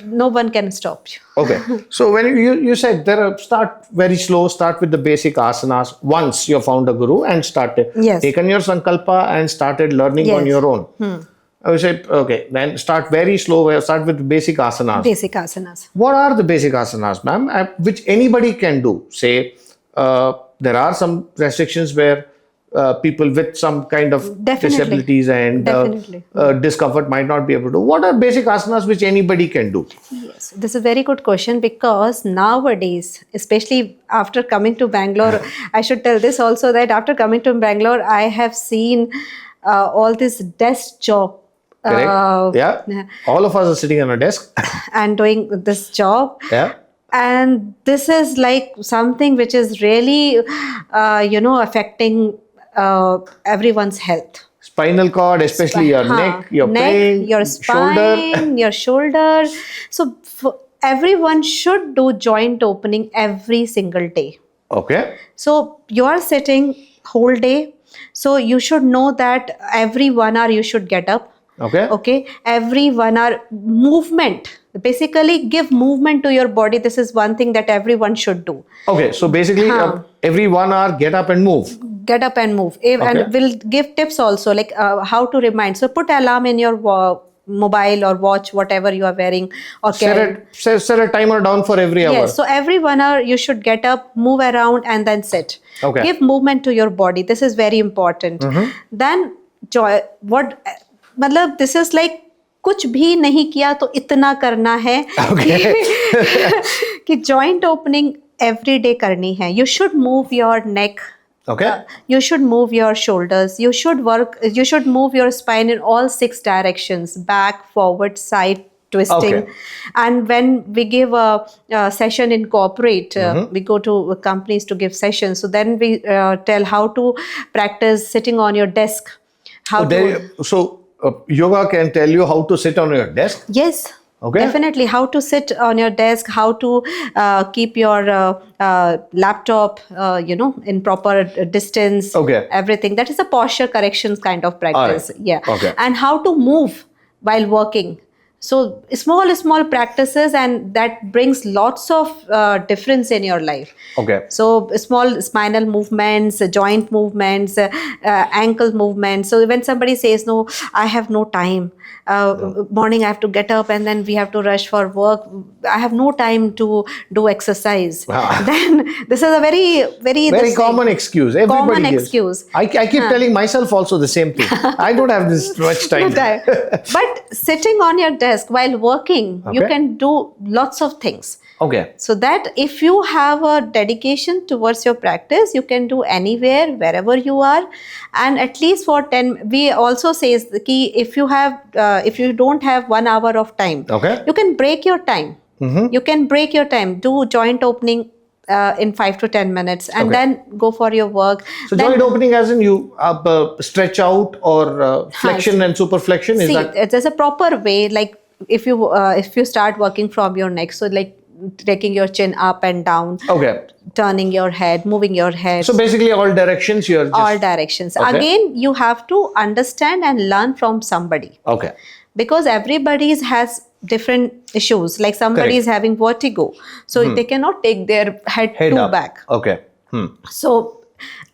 no one can stop you. Okay. So when you said start very slow, start with the basic asanas once you found a guru and started. Yes. Taken your sankalpa and started learning on Yes. your own. I would say, okay, then start very slow, start with basic asanas. Basic asanas. What are the basic asanas, ma'am, which anybody can do? Say, there are some restrictions where people with some kind of Definitely. disabilities and Definitely. discomfort might not be able to. What are basic asanas which anybody can do? Yes, this is a very good question because nowadays, especially after coming to Bangalore, I should tell this also that after coming to Bangalore, I have seen all this desk job. Correct? Yeah. All of us are sitting on a desk. And doing this job. Yeah. And this is like something which is really, affecting everyone's health. Spinal cord, especially your neck, your brain, your shoulder. spine, your shoulder. So everyone should do joint opening every single day. Okay. So you are sitting whole day. So you should know that every 1 hour you should get up. Okay. Okay. Every 1 hour movement. Basically give movement to your body. This is one thing that everyone should do. Okay. So basically, every 1 hour, get up and move. get up and move. And we'll give tips also, like how to remind. So put alarm in your mobile or watch, whatever you are wearing or carrying. Set a timer down for every hour. Yes, so every 1 hour you should get up, move around, and then sit. Okay. Give movement to your body. This is very important. Then joy. मतलब this is like कुछ भी नहीं किया तो इतना करना है कि joint opening every day करनी है. You should move your neck. Okay. You should move your shoulders. You should move your spine in all 6 directions: back, forward, side, twisting. Okay. And when we give a session in corporate, we go to companies to give sessions. So then we tell how to practice sitting on your desk. Yoga can tell you how to sit on your desk? Yes. Okay. Definitely. How to sit on your desk, how to keep your laptop, in proper distance. Okay. Everything. That is a posture corrections kind of practice. Right. Yeah. Okay. And how to move while working. So small practices, and that brings lots of difference in your life. Okay. So small spinal movements, joint movements, ankle movements. So when somebody says, no, I have no time, morning I have to get up and then we have to rush for work, I have no time to do exercise. Then this is a very common excuse. Everybody gives. Excuse. I keep telling myself also the same thing. I don't have this much time. But sitting on your desk while working, you can do lots of things. Okay. So that if you have a dedication towards your practice, you can do anywhere, wherever you are. And at least for 10, we also says the key, if you don't have 1 hour of time, you can break your time. You can break your time, do joint opening in 5 to 10 minutes, and then go for your work. So joint opening as in you stretch out or flexion and superflexion? There's a proper way, like if you start working from your neck, so like taking your chin up and down, turning your head, moving your head. So basically all directions all directions. Again, you have to understand and learn from somebody. Okay. Because everybody has different issues. Like somebody is having vertigo, so they cannot take their head too back. Okay. So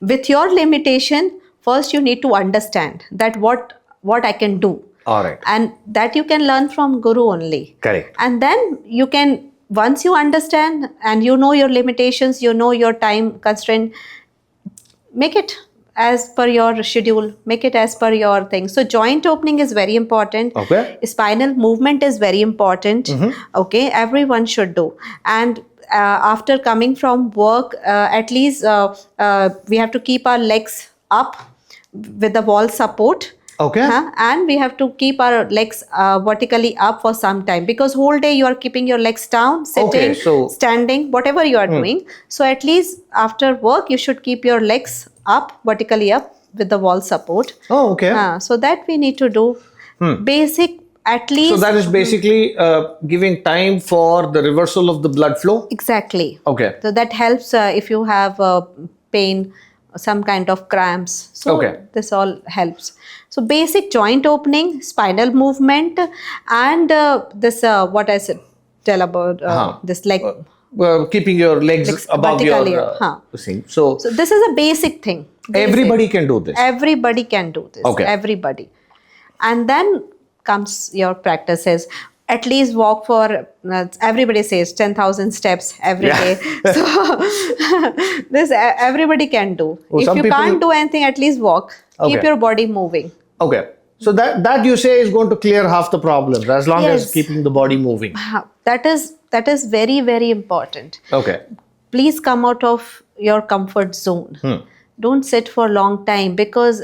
with your limitation, first you need to understand that what I can do. All right. And that you can learn from Guru only. Correct. And then you can, once you understand and you know your limitations, you know your time constraint, make it as per your schedule, make it as per your thing. So joint opening is very important. Okay. Spinal movement is very important. Okay, everyone should do. And after coming from work, at least we have to keep our legs up with the wall support. Okay. And we have to keep our legs vertically up for some time, because whole day you are keeping your legs down, sitting, standing, whatever you are doing. So at least after work, you should keep your legs up, vertically up with the wall support. Oh, okay. So that we need to do. Basic, at least. So that is basically giving time for the reversal of the blood flow? Exactly. Okay. So that helps if you have pain, some kind of cramps. So this all helps. So basic joint opening, spinal movement, and this what I said, tell about this leg. Keeping your legs above your thing. So this is a basic thing. Everybody can do this. Everybody can do this. Okay. Everybody. And then comes your practices. At least walk for, everybody says 10,000 steps every day. So this everybody can do. If you can't do anything, at least walk. Keep your body moving. Okay. So that you say is going to clear half the problems, as long as keeping the body moving. That is very, very important. Okay. Please come out of your comfort zone. Don't sit for a long time, because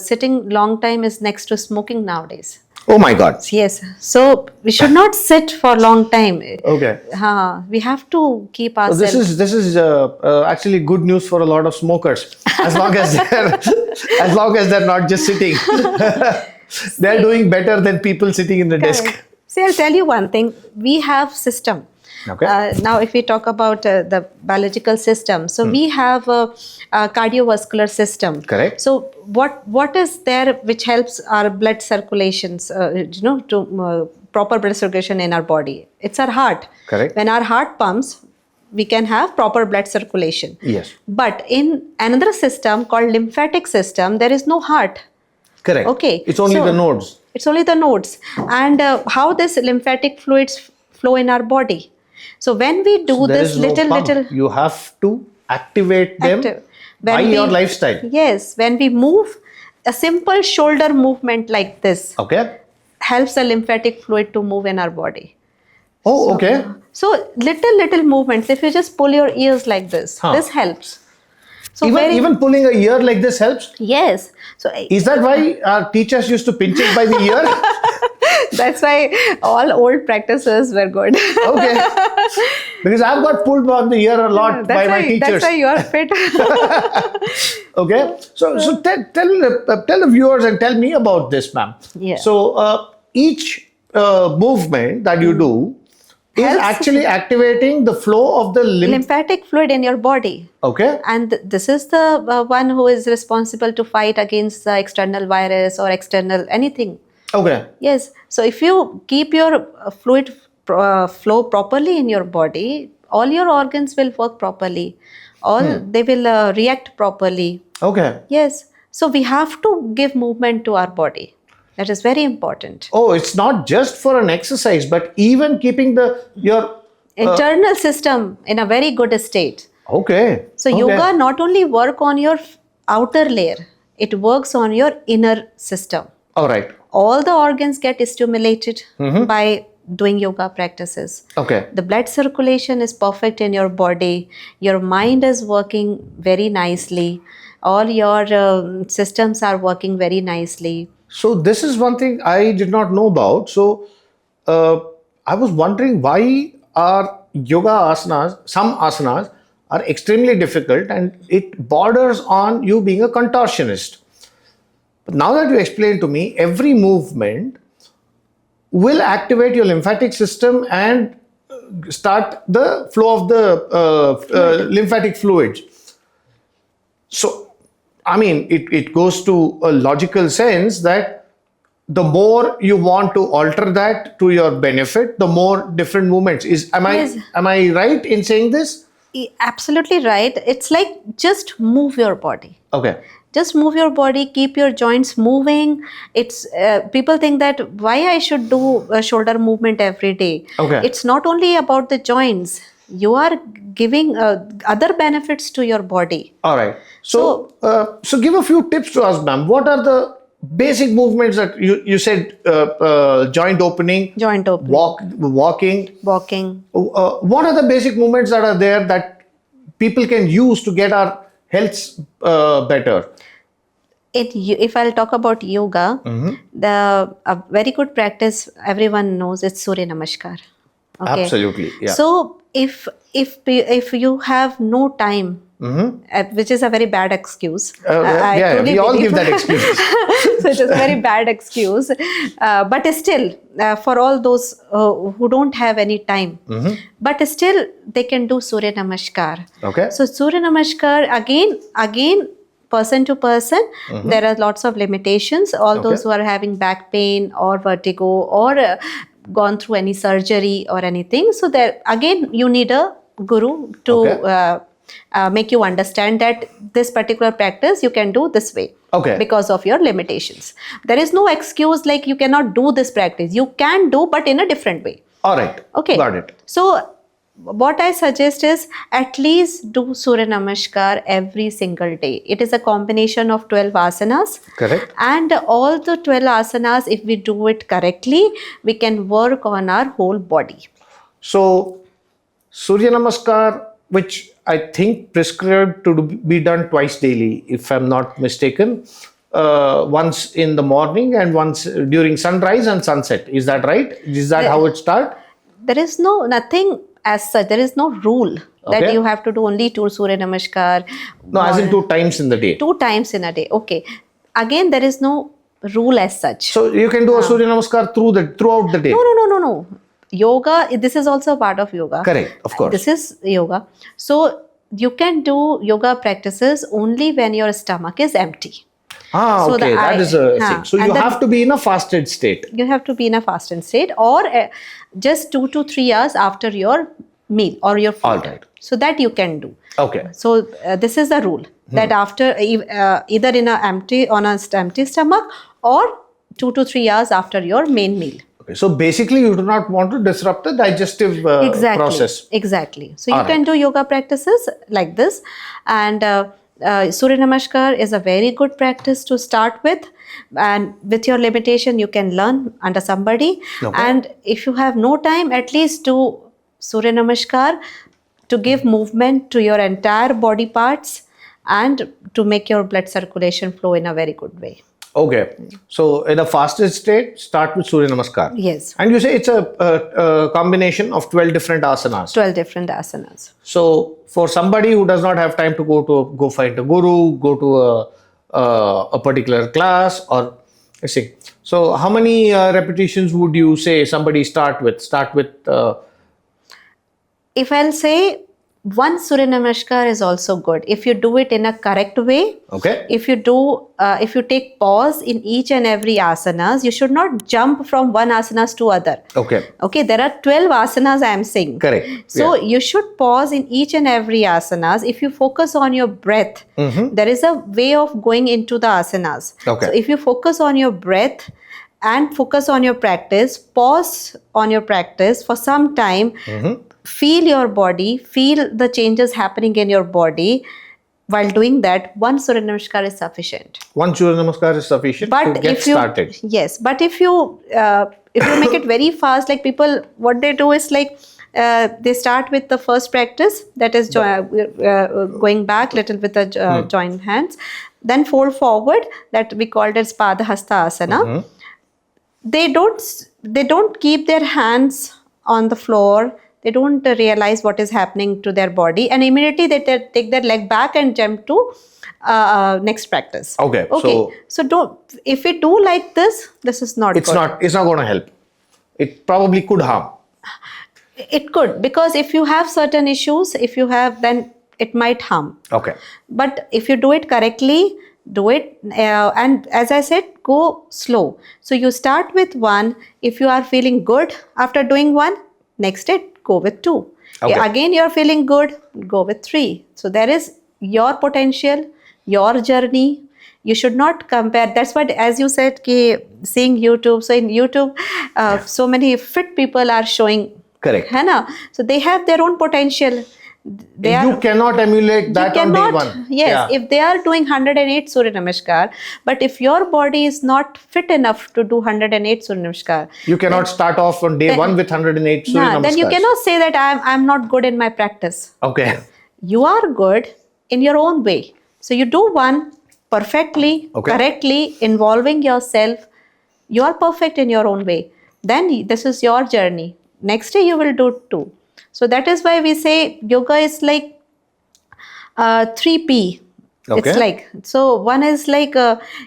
sitting long time is next to smoking nowadays. Oh my God. Yes. So we should not sit for a long time. Okay. We have to keep ourselves. So this is actually good news for a lot of smokers. As long as they're not just sitting, they're doing better than people sitting in the desk. See, I'll tell you one thing. We have system. Okay. Now, if we talk about the biological system, so we have a cardiovascular system. Correct. So what is there which helps our blood circulations, to proper blood circulation in our body? It's our heart. Correct. When our heart pumps, we can have proper blood circulation. Yes. But in another system called lymphatic system, there is no heart. Correct. Okay. It's only So the nodes. it's only the nodes. And how this lymphatic fluids flow in our body. So when we do There this is no pump. little You have to activate them active, by when your we- lifestyle. Yes, when we move, a simple shoulder movement like this Okay. helps the lymphatic fluid to move in our body. Oh, okay. So little movements. If you just pull your ears like this, Huh. this helps. So Even pulling a ear like this helps. yes. So Is that why our teachers used to pinch it by the ear? that's why all old practices were good. Okay. Because I've got pulled by the ear a lot by my teachers. That's why you are fit. Okay. So tell the viewers and tell me about this, ma'am. Yeah. So each movement that you do is Helps- actually activating the flow of the lymph. Lymphatic fluid in your body. Okay. And this is the one who is responsible to fight against the external virus or external anything. Okay. Yes. So if you keep your fluid flow properly in your body, all your organs will work properly. They will react properly. Okay. Yes. So we have to give movement to our body. That is very important. Oh, it's not just for an exercise, but even keeping your Internal system in a very good state. okay. So Okay. yoga not only work on your outer layer, it works on your inner system. All right. All the organs get stimulated by doing yoga practices. Okay. The blood circulation is perfect in your body. Your mind is working very nicely. All your systems are working very nicely. So this is one thing I did not know about. So I was wondering why are yoga asanas, some asanas are extremely difficult and it borders on you being a contortionist. But now that you explained to me, every movement will activate your lymphatic system and start the flow of the lymphatic fluids. So, I mean, it goes to a logical sense that the more you want to alter that to your benefit, the more different movements. Am I right in saying this? Absolutely right. It's like just move your body. Okay. Just move your body, keep your joints moving. It's people think that why I should do a shoulder movement every day. Okay. It's not only about the joints. You are giving other benefits to your body. All right. So give a few tips to us, ma'am. What are the basic movements that you said? Joint opening, Joint opening, walking. walking. What are the basic movements that are there that people can use to get our health better? If I'll talk about yoga, a very good practice everyone knows it's Surya Namaskar. Okay. Absolutely. Yeah. So if you have no time, which is a very bad excuse. I truly we all believe. give that excuse. So it is a very bad excuse. But still, for all those who don't have any time, but still they can do Surya Namaskar. Okay. So Surya Namaskar, again, person to person, there are lots of limitations. All those who are having back pain or vertigo or gone through any surgery or anything. So there again, you need a guru to make you understand that this particular practice you can do this way. Okay. Because of your limitations. There is no excuse like you cannot do this practice. You can do, but in a different way. All right. Okay. Got it. So what I suggest is at least do Surya Namaskar every single day. It is a combination of 12 asanas. Correct. And all the 12 asanas, if we do it correctly, we can work on our whole body. So, Surya Namaskar, which I think prescribed to be done twice daily, if I'm not mistaken, once in the morning and once during sunrise and sunset. Is that right? Is that how it starts? There is nothing as such. There is no rule that you have to do only 2 Surya Namaskar. No, as in 2 times in the day. 2 times in a day. Okay. Again, there is no rule as such. So you can do a Surya Namaskar throughout the day. No. Yoga, this is also a part of yoga. Correct, of course. This is yoga. So you can do yoga practices only when your stomach is empty. So okay. That is a thing. So you have to be in a fasted state. You have to be in a fasted state or just 2 to 3 hours after your meal or your food. All right. So that you can do. Okay. So this is the rule that after either in on a empty stomach or 2 to 3 hours after your main meal. Okay. So basically, you do not want to disrupt the digestive process. Exactly. So you can do yoga practices like this, and Surya Namaskar is a very good practice to start with. And with your limitation, you can learn under somebody. Okay. And if you have no time, at least do Surya Namaskar to give movement to your entire body parts and to make your blood circulation flow in a very good way. Okay. So in a fasted state, start with Surya Namaskar. Yes. And you say it's a combination of 12 different asanas. 12 different asanas. So for somebody who does not have time to go find a guru, go to a particular class, or let's see. So how many repetitions would you say somebody start with? If I'll say one Surya Namaskar is also good if you do it in a correct way. Okay. If you take pause in each and every asanas, you should not jump from one asanas to other. Okay, there are 12 asanas I am saying. Correct. So you should pause in each and every asanas. If you focus on your breath, there is a way of going into the asanas. Okay. So if you focus on your breath and focus on your practice, pause on your practice for some time, feel your body, feel the changes happening in your body. While doing that, one Surya Namaskar is sufficient. One Surya Namaskar is sufficient to get started. Yes, but if you make it very fast, like people, what they do is like they start with the first practice, that is going back little with the joint hands, then fold forward, that we called as Padahasta Asana. They don't keep their hands on the floor. They don't realize what is happening to their body, and immediately they take their leg back and jump to next practice. Okay. So don't. If we do like this, this is not. It's good. It's not going to help. It probably could harm. It could, because if you have certain issues, then it might harm. Okay. But if you do it correctly, do it, and as I said, go slow. So you start with one. If you are feeling good after doing one, next day go with 2. Okay. Again, you're feeling good, go with 3. So there is your potential, your journey. You should not compare. That's what, as you said, seeing YouTube. So in YouTube, so many fit people are showing. Correct. So they have their own potential. You cannot emulate that on day one. Yes, if they are doing 108 Surya Namaskar, but if your body is not fit enough to do 108 Surya Namaskar, you cannot start off on day one with 108 Surya Namaskars. Then you cannot say that I'm not good in my practice. Okay. You are good in your own way. So you do one perfectly, correctly, involving yourself. You are perfect in your own way. Then this is your journey. Next day you will do 2. So that is why we say yoga is like 3P. Okay. It's like, so one is like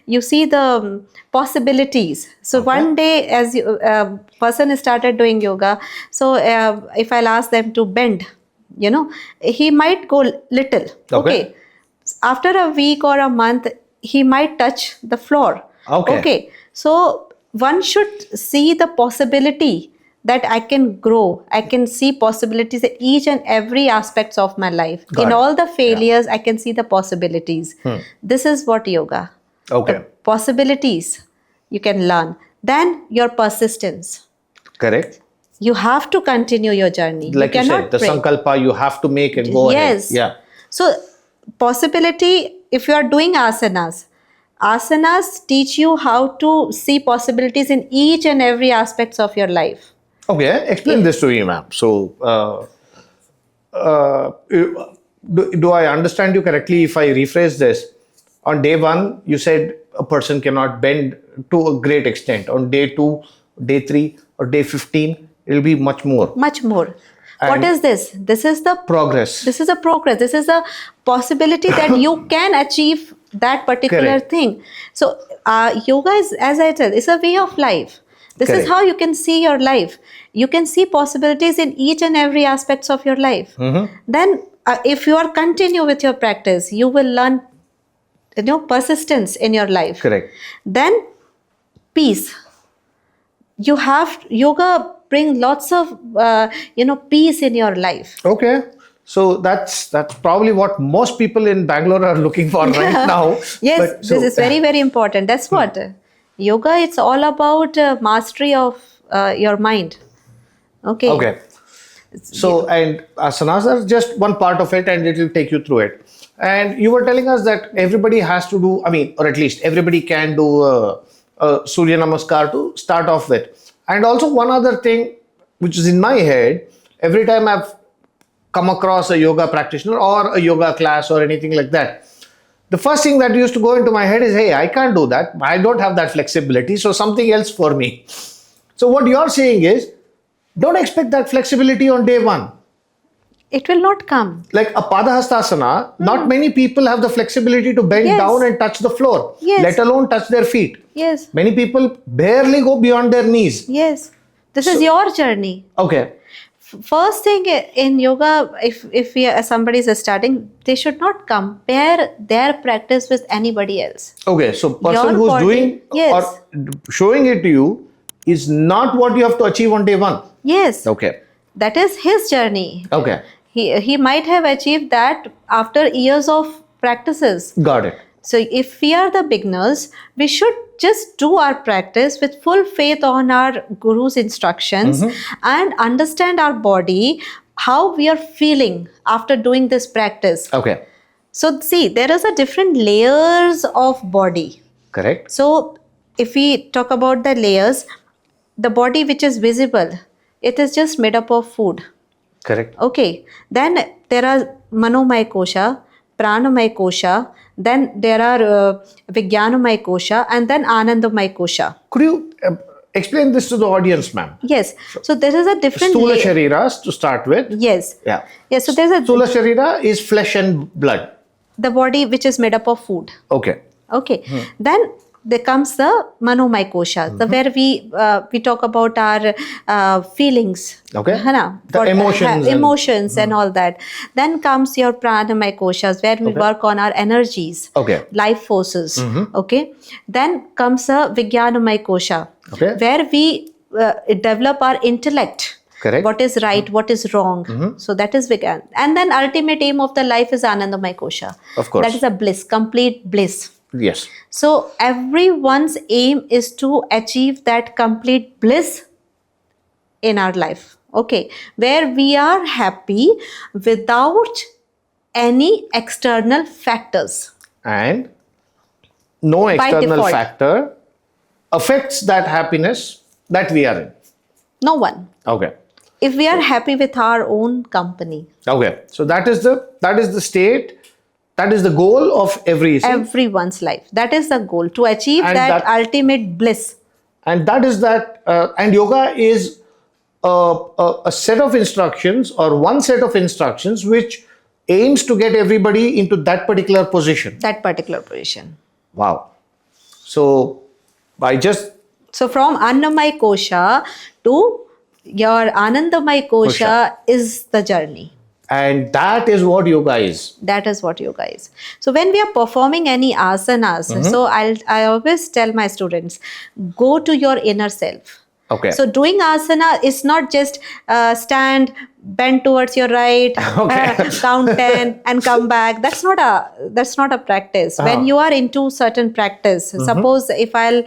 you see the possibilities. So one day, as person started doing yoga, so if I'll ask them to bend, he might go little. Okay. After a week or a month, he might touch the floor. Okay. So one should see the possibility that I can grow. I can see possibilities in each and every aspects of my life. In all the failures, I can see the possibilities. This is what yoga. Okay. The possibilities you can learn. Then your persistence. Correct. You have to continue your journey. Like you said, the sankalpa you have to make and go ahead. Yeah. So possibility, if you are doing asanas teach you how to see possibilities in each and every aspects of your life. Okay, explain this to me, ma'am. So, do I understand you correctly if I rephrase this? On day 1, you said a person cannot bend to a great extent. On day 2, day 3, or day 15, it will be much more. Much more. What is this? This is the progress. This is a progress. This is a possibility that you can achieve that particular thing. So, yoga is, as I said, is a way of life. This is how you can see your life. You can see possibilities in each and every aspects of your life. Then, if you are continue with your practice, you will learn, persistence in your life. Correct. Then, peace. yoga bring lots of peace in your life. Okay. So that's probably what most people in Bangalore are looking for right now. Yes, But this is very, very important. That's what yoga. It's all about mastery of your mind. Okay. Okay. So, and asanas are just one part of it, and it will take you through it. And you were telling us that everybody has to do, I mean, or at least everybody can do Surya Namaskar to start off with. And also one other thing which is in my head, every time I've come across a yoga practitioner or a yoga class or anything like that, the first thing that used to go into my head is, hey, I can't do that. I don't have that flexibility. So something else for me. So what you're saying is, don't expect that flexibility on day one. It will not come. Like a Padahastasana, not many people have the flexibility to bend Yes. down and touch the floor, Yes. let alone touch their feet. Yes. Many people barely go beyond their knees. Yes. This is your journey. Okay. First thing in yoga, if somebody is starting, they should not compare their practice with anybody else. Okay. So person Your who's body- doing Yes. or showing it to you is not what you have to achieve on day one. Yes. Okay. That is his journey. Okay. He might have achieved that after years of practices. Got it. So if we are the beginners, we should just do our practice with full faith on our guru's instructions and understand our body, how we are feeling after doing this practice. Okay. So see, there is a different layers of body. Correct. So if we talk about the layers, the body which is visible, it is just made up of food. Correct. Okay. Then there are manomaya kosha, pranamaya kosha, then there are vijnanamaya kosha, and then anandamaya kosha. Could you explain this to the audience, ma'am? Yes. So there is a different Stula layer. Shariras to start with. Yes. Yeah. Yes. So there's a Stula Sharira is flesh and blood. the body which is made up of food. Okay. Okay. Then there comes the manomaya kosha, the where we talk about our feelings. Okay. है ना? The emotions and- emotions and all that. Then comes your pranamaya koshas where we work on our energies, Okay. life forces. Okay. Then comes a vijnanamaya kosha, Okay. where we develop our intellect. Correct. What is right, what is wrong. So that is Vigyan. And then ultimate aim of the life is Anandamaya Kosha. Of course. That is a bliss, complete bliss. Yes. So everyone's aim is to achieve that complete bliss in our life. Okay. Where we are happy without any external factors. And no external default. factor affects that happiness that we are in. No one. Okay. If we are happy with our own company. Okay. So that is the state, that is the goal of Everyone's life. That is the goal, to achieve And that that- ultimate bliss. and that is that and yoga is a set of instructions or one set of instructions which aims to get everybody into that particular position. That particular position. Wow. So I just So from Annamaya Kosha to your Anandamaya Kosha is the journey. and that is what yoga is. That is what yoga is. So when we are performing any asanas, so I always tell my students, go to your inner self. Okay. So doing asana is not just stand, bend towards your right, count 10 and come back. That's not a practice. When you are into certain practice, suppose if I'll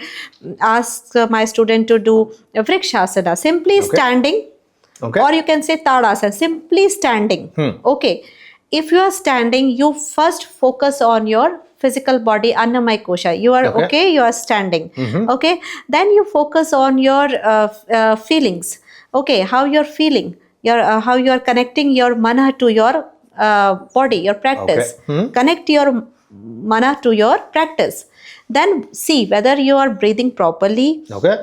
ask my student to do a vrikshasana, simply standing, Okay. or you can say tadasana, simply standing. Okay. If you are standing, you first focus on your physical body, Annamaya Kosha. You are okay, you are standing. Okay. Then you focus on your feelings. Okay. How you're feeling, how you are connecting your mana to your body, your practice. Connect your mana to your practice. Then see whether you are breathing properly,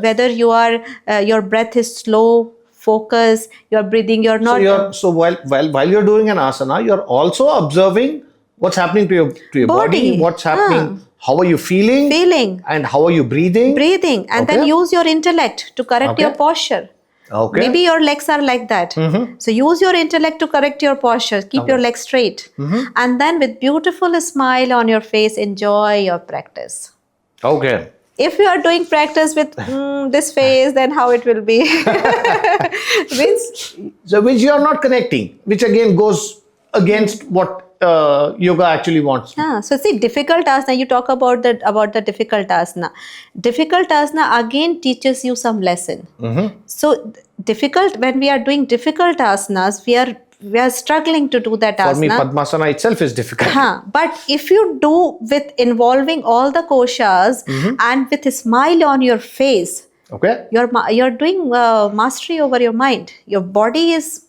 whether you are your breath is slow, focus, you're breathing, you're not. So while you're doing an asana, you're also observing what's happening to your body, what's happening, how are you feeling, and how are you breathing. And then use your intellect to correct your posture. Okay. Maybe your legs are like that. So use your intellect to correct your posture. Keep your legs straight. And then with beautiful smile on your face, enjoy your practice. Okay. if you are doing practice with this phase, then how it will be? Means, So which you are not connecting, which again goes against what yoga actually wants. so see, difficult asana. You talk about the difficult asana. Difficult asana again teaches you some lesson. So difficult, when we are doing difficult asanas, we are struggling to do that For me, asana. Padmasana itself is difficult. But if you do with involving all the koshas and with a smile on your face, Okay. you're doing mastery over your mind. Your body is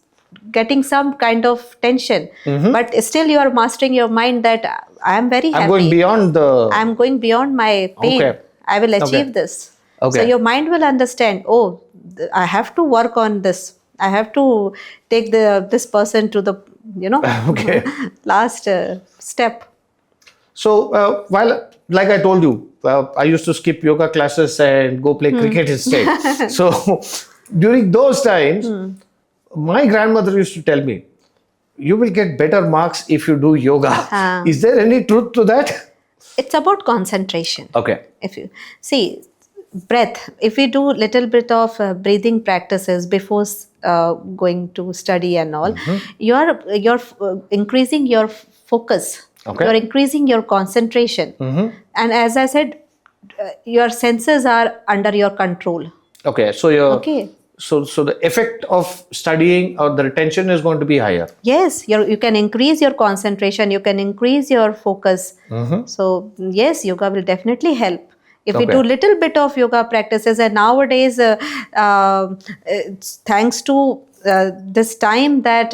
getting some kind of tension, but still you are mastering your mind that I am very happy. I'm going beyond the. I'm going beyond my pain. Okay. I will achieve Okay. this. Okay. So your mind will understand, oh, I have to work on this. I have to take this person to the, Okay. last step. So while, like I told you, I used to skip yoga classes and go play cricket instead. So during those times, my grandmother used to tell me, you will get better marks if you do yoga. Is there any truth to that? It's about concentration. Okay. If you see breath, if we do little bit of breathing practices before going to study and all, you're increasing your focus. Okay. You're increasing your concentration, and as I said, your senses are under your control. Okay. So you're. Okay. So the effect of studying or the retention is going to be higher. Yes, you can increase your concentration, you can increase your focus. So yes, yoga will definitely help. If we Okay. do little bit of yoga practices, and nowadays, it's thanks to this time that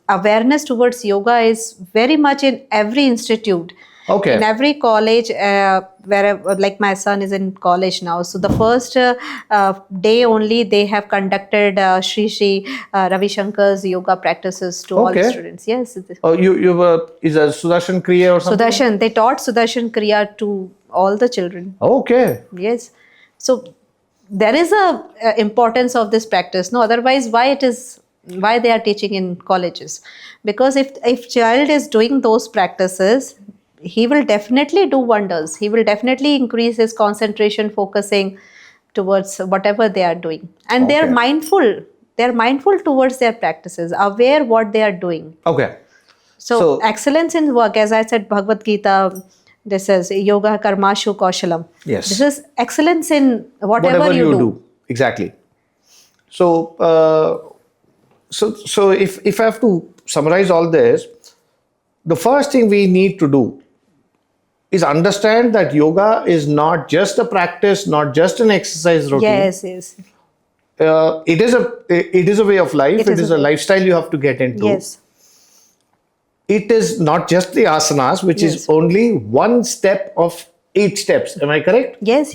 awareness towards yoga is very much in every institute. Okay. In every college, wherever, like my son is in college now, so the first day only they have conducted Sri Ravi Shankar's yoga practices to all the Okay. students. Yes, Oh, you were is a Sudarshan Kriya or something? Sudarshan. They taught Sudarshan Kriya to all the children. Okay. Yes, so there is a importance of this practice. No, otherwise, why they are teaching in colleges? Because if child is doing those practices, he will definitely do wonders. He will definitely increase his concentration, focusing towards whatever they are doing, and they are Okay. mindful. They are mindful towards their practices, aware what they are doing. Okay. So excellence in work, as I said, Bhagavad Gita. This is yoga karmashu kaushalam. Yes. This is excellence in whatever you do. Exactly. So so if I have to summarize all this, the first thing we need to do is understand that yoga is not just a practice, not just an exercise routine. Yes. It is a way of life. It is a way. lifestyle you have to get into. Yes. It is not just the asanas, which is only one step of 8 steps. Am I correct? Yes.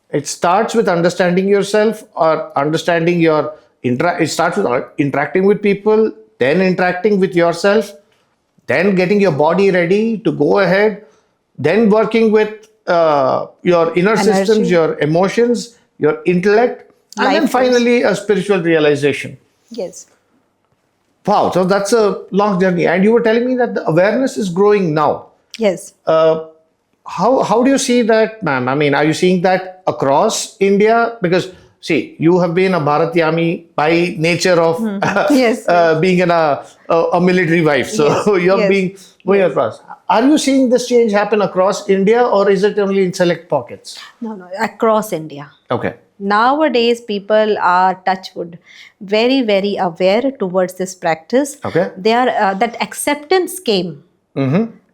It starts with understanding yourself or understanding your it starts with interacting with people, then interacting with yourself, then getting your body ready to go ahead, then working with your inner systems, your emotions, your intellect, and then Life finally a spiritual realization. Yes. Wow, so that's a long journey. And you were telling me that the awareness is growing now. Yes. How do you see that, ma'am? I mean, are you seeing that across India? Because see, you have been a Bharatiyami by nature of Yes. being a military wife. So you're Yes. being going across. Are you seeing this change happen across India, or is it only in select pockets? No, across India. Okay. Nowadays, people are touchwood, very, very aware towards this practice. Okay. They are that acceptance came.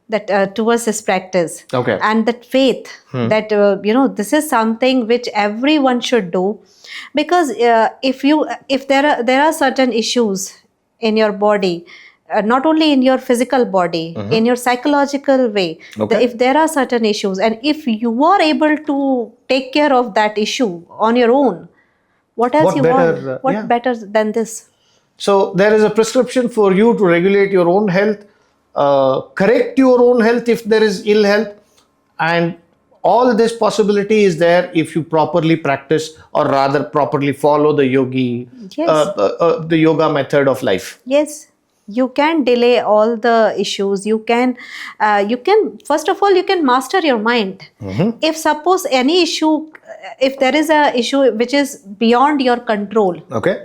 That towards this practice. Okay. And that faith that this is something which everyone should do, because if there are certain issues in your body, not only in your physical body, in your psychological way. Okay. If there are certain issues, and if you are able to take care of that issue on your own, what else What you better, want? What yeah. better than this? So there is a prescription for you to regulate your own health, correct your own health if there is ill health, and all this possibility is there if you properly practice, or rather properly follow the yogi, Yes. the yoga method of life. Yes, You can delay all the issues. You can first of all, you can master your mind. If suppose any issue, if there is a issue which is beyond your control, Okay.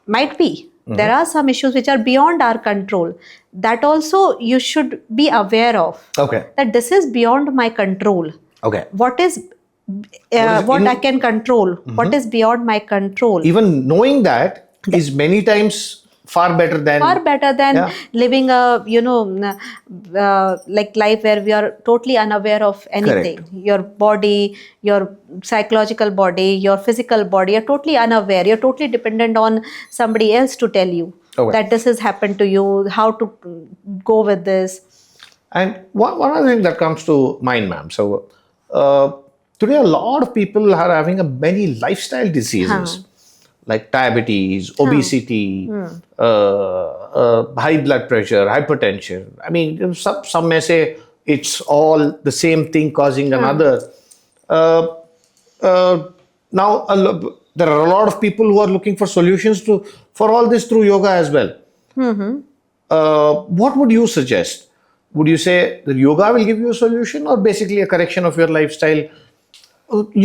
might be there are some issues which are beyond our control, that also you should be aware of, Okay. that this is beyond my control. Okay. What is what I can control, what is beyond my control. Even knowing that is many times far better than Yeah. living a like life where we are totally unaware of anything. Your body, your psychological body, your physical body, you're totally unaware. You're totally dependent on somebody else to tell you Okay. that this has happened to you, how to go with this. And one other thing that comes to mind, ma'am. So today, a lot of people are having many lifestyle diseases like diabetes, obesity, high blood pressure, hypertension. I mean, some may say it's all the same thing causing another. Now, there are a lot of people who are looking for solutions for all this through yoga as well. What would you suggest? Would you say that yoga will give you a solution, or basically a correction of your lifestyle?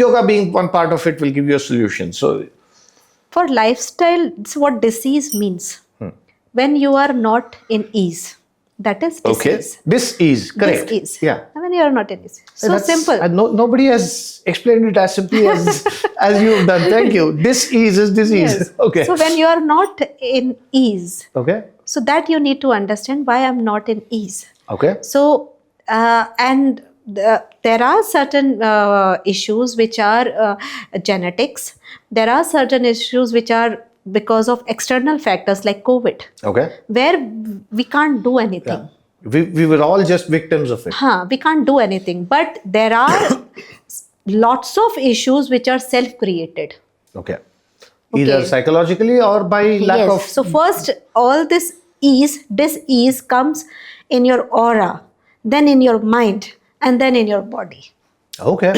Yoga being one part of it will give you a solution. So, For lifestyle, it's what disease means. When you are not in ease, that is disease. okay, this is correct. Dis-ease. Yeah. When you are not in ease. So That's- simple. nobody has explained it as simply as you've done. Thank you. This is disease. Yes. Okay. So when you are not in ease, Okay. so that you need to understand why I'm not in ease. Okay. So, there are certain issues which are genetics. There are certain issues which are because of external factors like COVID, Okay. where we can't do anything. Yeah. We were all just victims of it. We can't do anything. But there are lots of issues which are self-created. Okay. Either Okay. psychologically or by lack Yes. of. So first, all this dis-ease comes in your aura, then in your mind, and then in your body. Okay.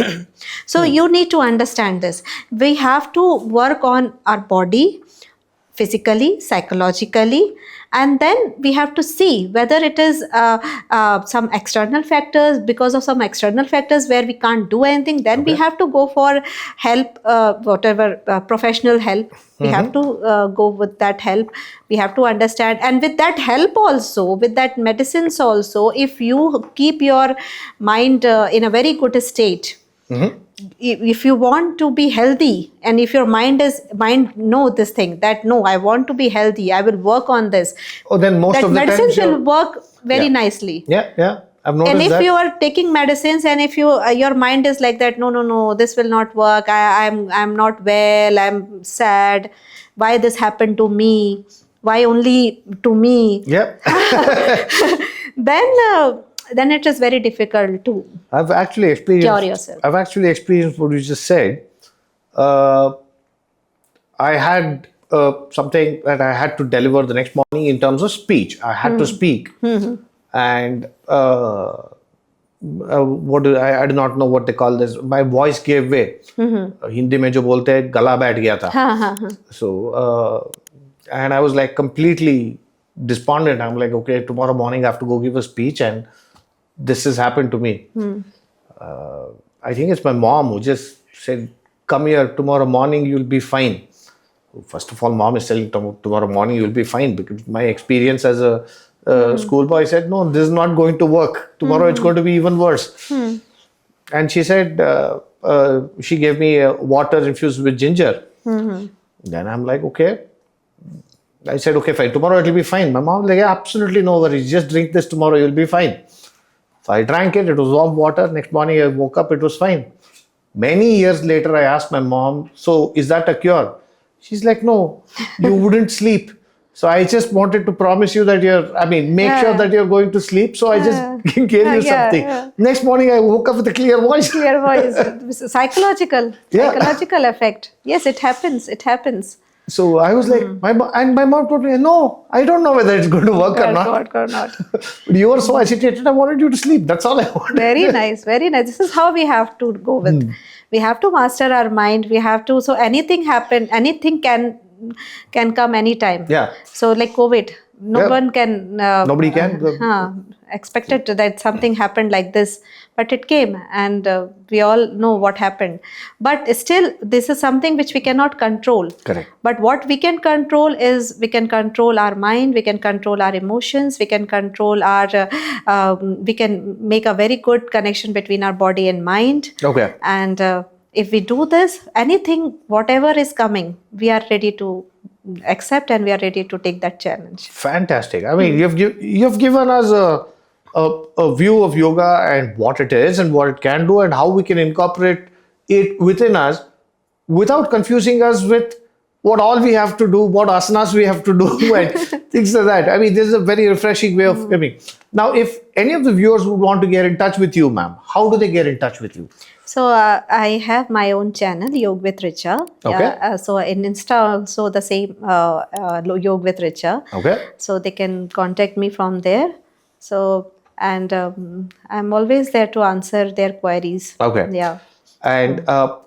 So you need to understand this. We have to work on our body physically, psychologically, and then we have to see whether it is some external factors. Because of some external factors where we can't do anything, then we have to go for help, whatever professional help. We have to go with that help. We have to understand, and with that help also, with that medicines also, if you keep your mind in a very good state, if you want to be healthy, and if your mind know this thing, that no, I want to be healthy, I will work on this, Oh, then most that of the medicines times will work very nicely. Yeah, yeah. I've noticed And if that. you are taking medicines, and if you your mind is like that, no, this will not work, I'm not well, I'm sad, why this happened to me, why only to me, Yeah. then it is very difficult to I've actually experienced. Cure yourself. I've actually experienced what you just said. I had something that I had to deliver the next morning in terms of speech. I had to speak, and I do not know what they call this. My voice gave way. Hindi में जो बोलते हैं गला बैठ गया था. So and I was like completely despondent. I'm like, okay, tomorrow morning I have to go give a speech, and this has happened to me. I think it's my mom who just said, come here, tomorrow morning you'll be fine. First of all, mom is telling tomorrow morning you'll be fine, because my experience as a schoolboy said, no, this is not going to work. Tomorrow it's going to be even worse. And she said, she gave me water infused with ginger. Then I'm like, okay. I said, okay, fine. Tomorrow it'll be fine. My mom was like, yeah, absolutely no worries. Just drink this tomorrow. You'll be fine. So I drank it. It was warm water. Next morning I woke up. It was fine. Many years later, I asked my mom, so is that a cure? She's like, no, you wouldn't sleep. So I just wanted to promise you that make sure that you're going to sleep. So I just gave you something. Next morning, I woke up with a clear voice. Clear voice. Psychological effect. Yes, it happens. It happens. So I was like, my mom told me, no, I don't know whether it's going to work or not. But you were so agitated, I wanted you to sleep. That's all I wanted. Very nice, very nice. This is how we have to go with. We have to master our mind. We have to, so anything happen, anything can come anytime. Yeah. So like COVID, No Yeah. one can. Nobody can. Expected that something happened like this, but it came, and we all know what happened. But still, this is something which we cannot control. Correct. But what we can control is we can control our mind, we can control our emotions, we can control our. We can make a very good connection between our body and mind. Okay. And if we do this, anything, whatever is coming, we are ready to accept, and we are ready to take that challenge. Fantastic. I mean, you've given us a view of yoga and what it is and what it can do and how we can incorporate it within us without confusing us with what all we have to do, what asanas we have to do, and things like that. I mean, this is a very refreshing way of coming. Now, if any of the viewers would want to get in touch with you, ma'am, how do they get in touch with you? So I have my own channel, Yoga with Richa. Okay. So in Insta also the same Yoga with Richa. Okay. So they can contact me from there. So and I'm always there to answer their queries. Okay. Yeah. And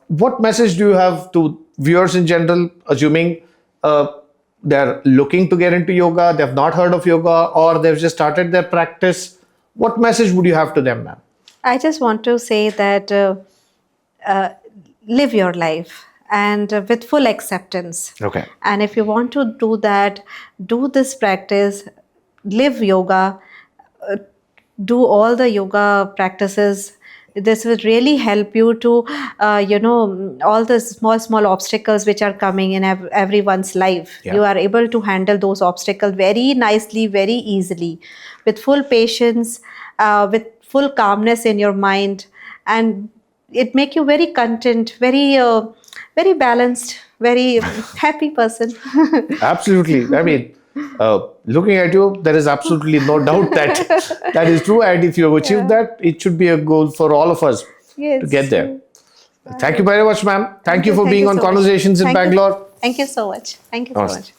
what message do you have to viewers in general, assuming they're looking to get into yoga, they've not heard of yoga, or they've just started their practice? What message would you have to them, ma'am? I just want to say that live your life and with full acceptance. Okay. And if you want to do that, do this practice, live yoga, do all the yoga practices. This will really help you to, all the small obstacles which are coming in everyone's life. Yeah. You are able to handle those obstacles very nicely, very easily, with full patience, with full calmness in your mind, and it make you very content, very balanced, very happy person. Absolutely. I mean, looking at you, there is absolutely no doubt that that is true. And if you have achieved that, it should be a goal for all of us to get there. Thank you very much, ma'am. Thank you for being on so much. Conversations in Thank you. Bangalore. Thank you so much. Thank you so Namaste. much.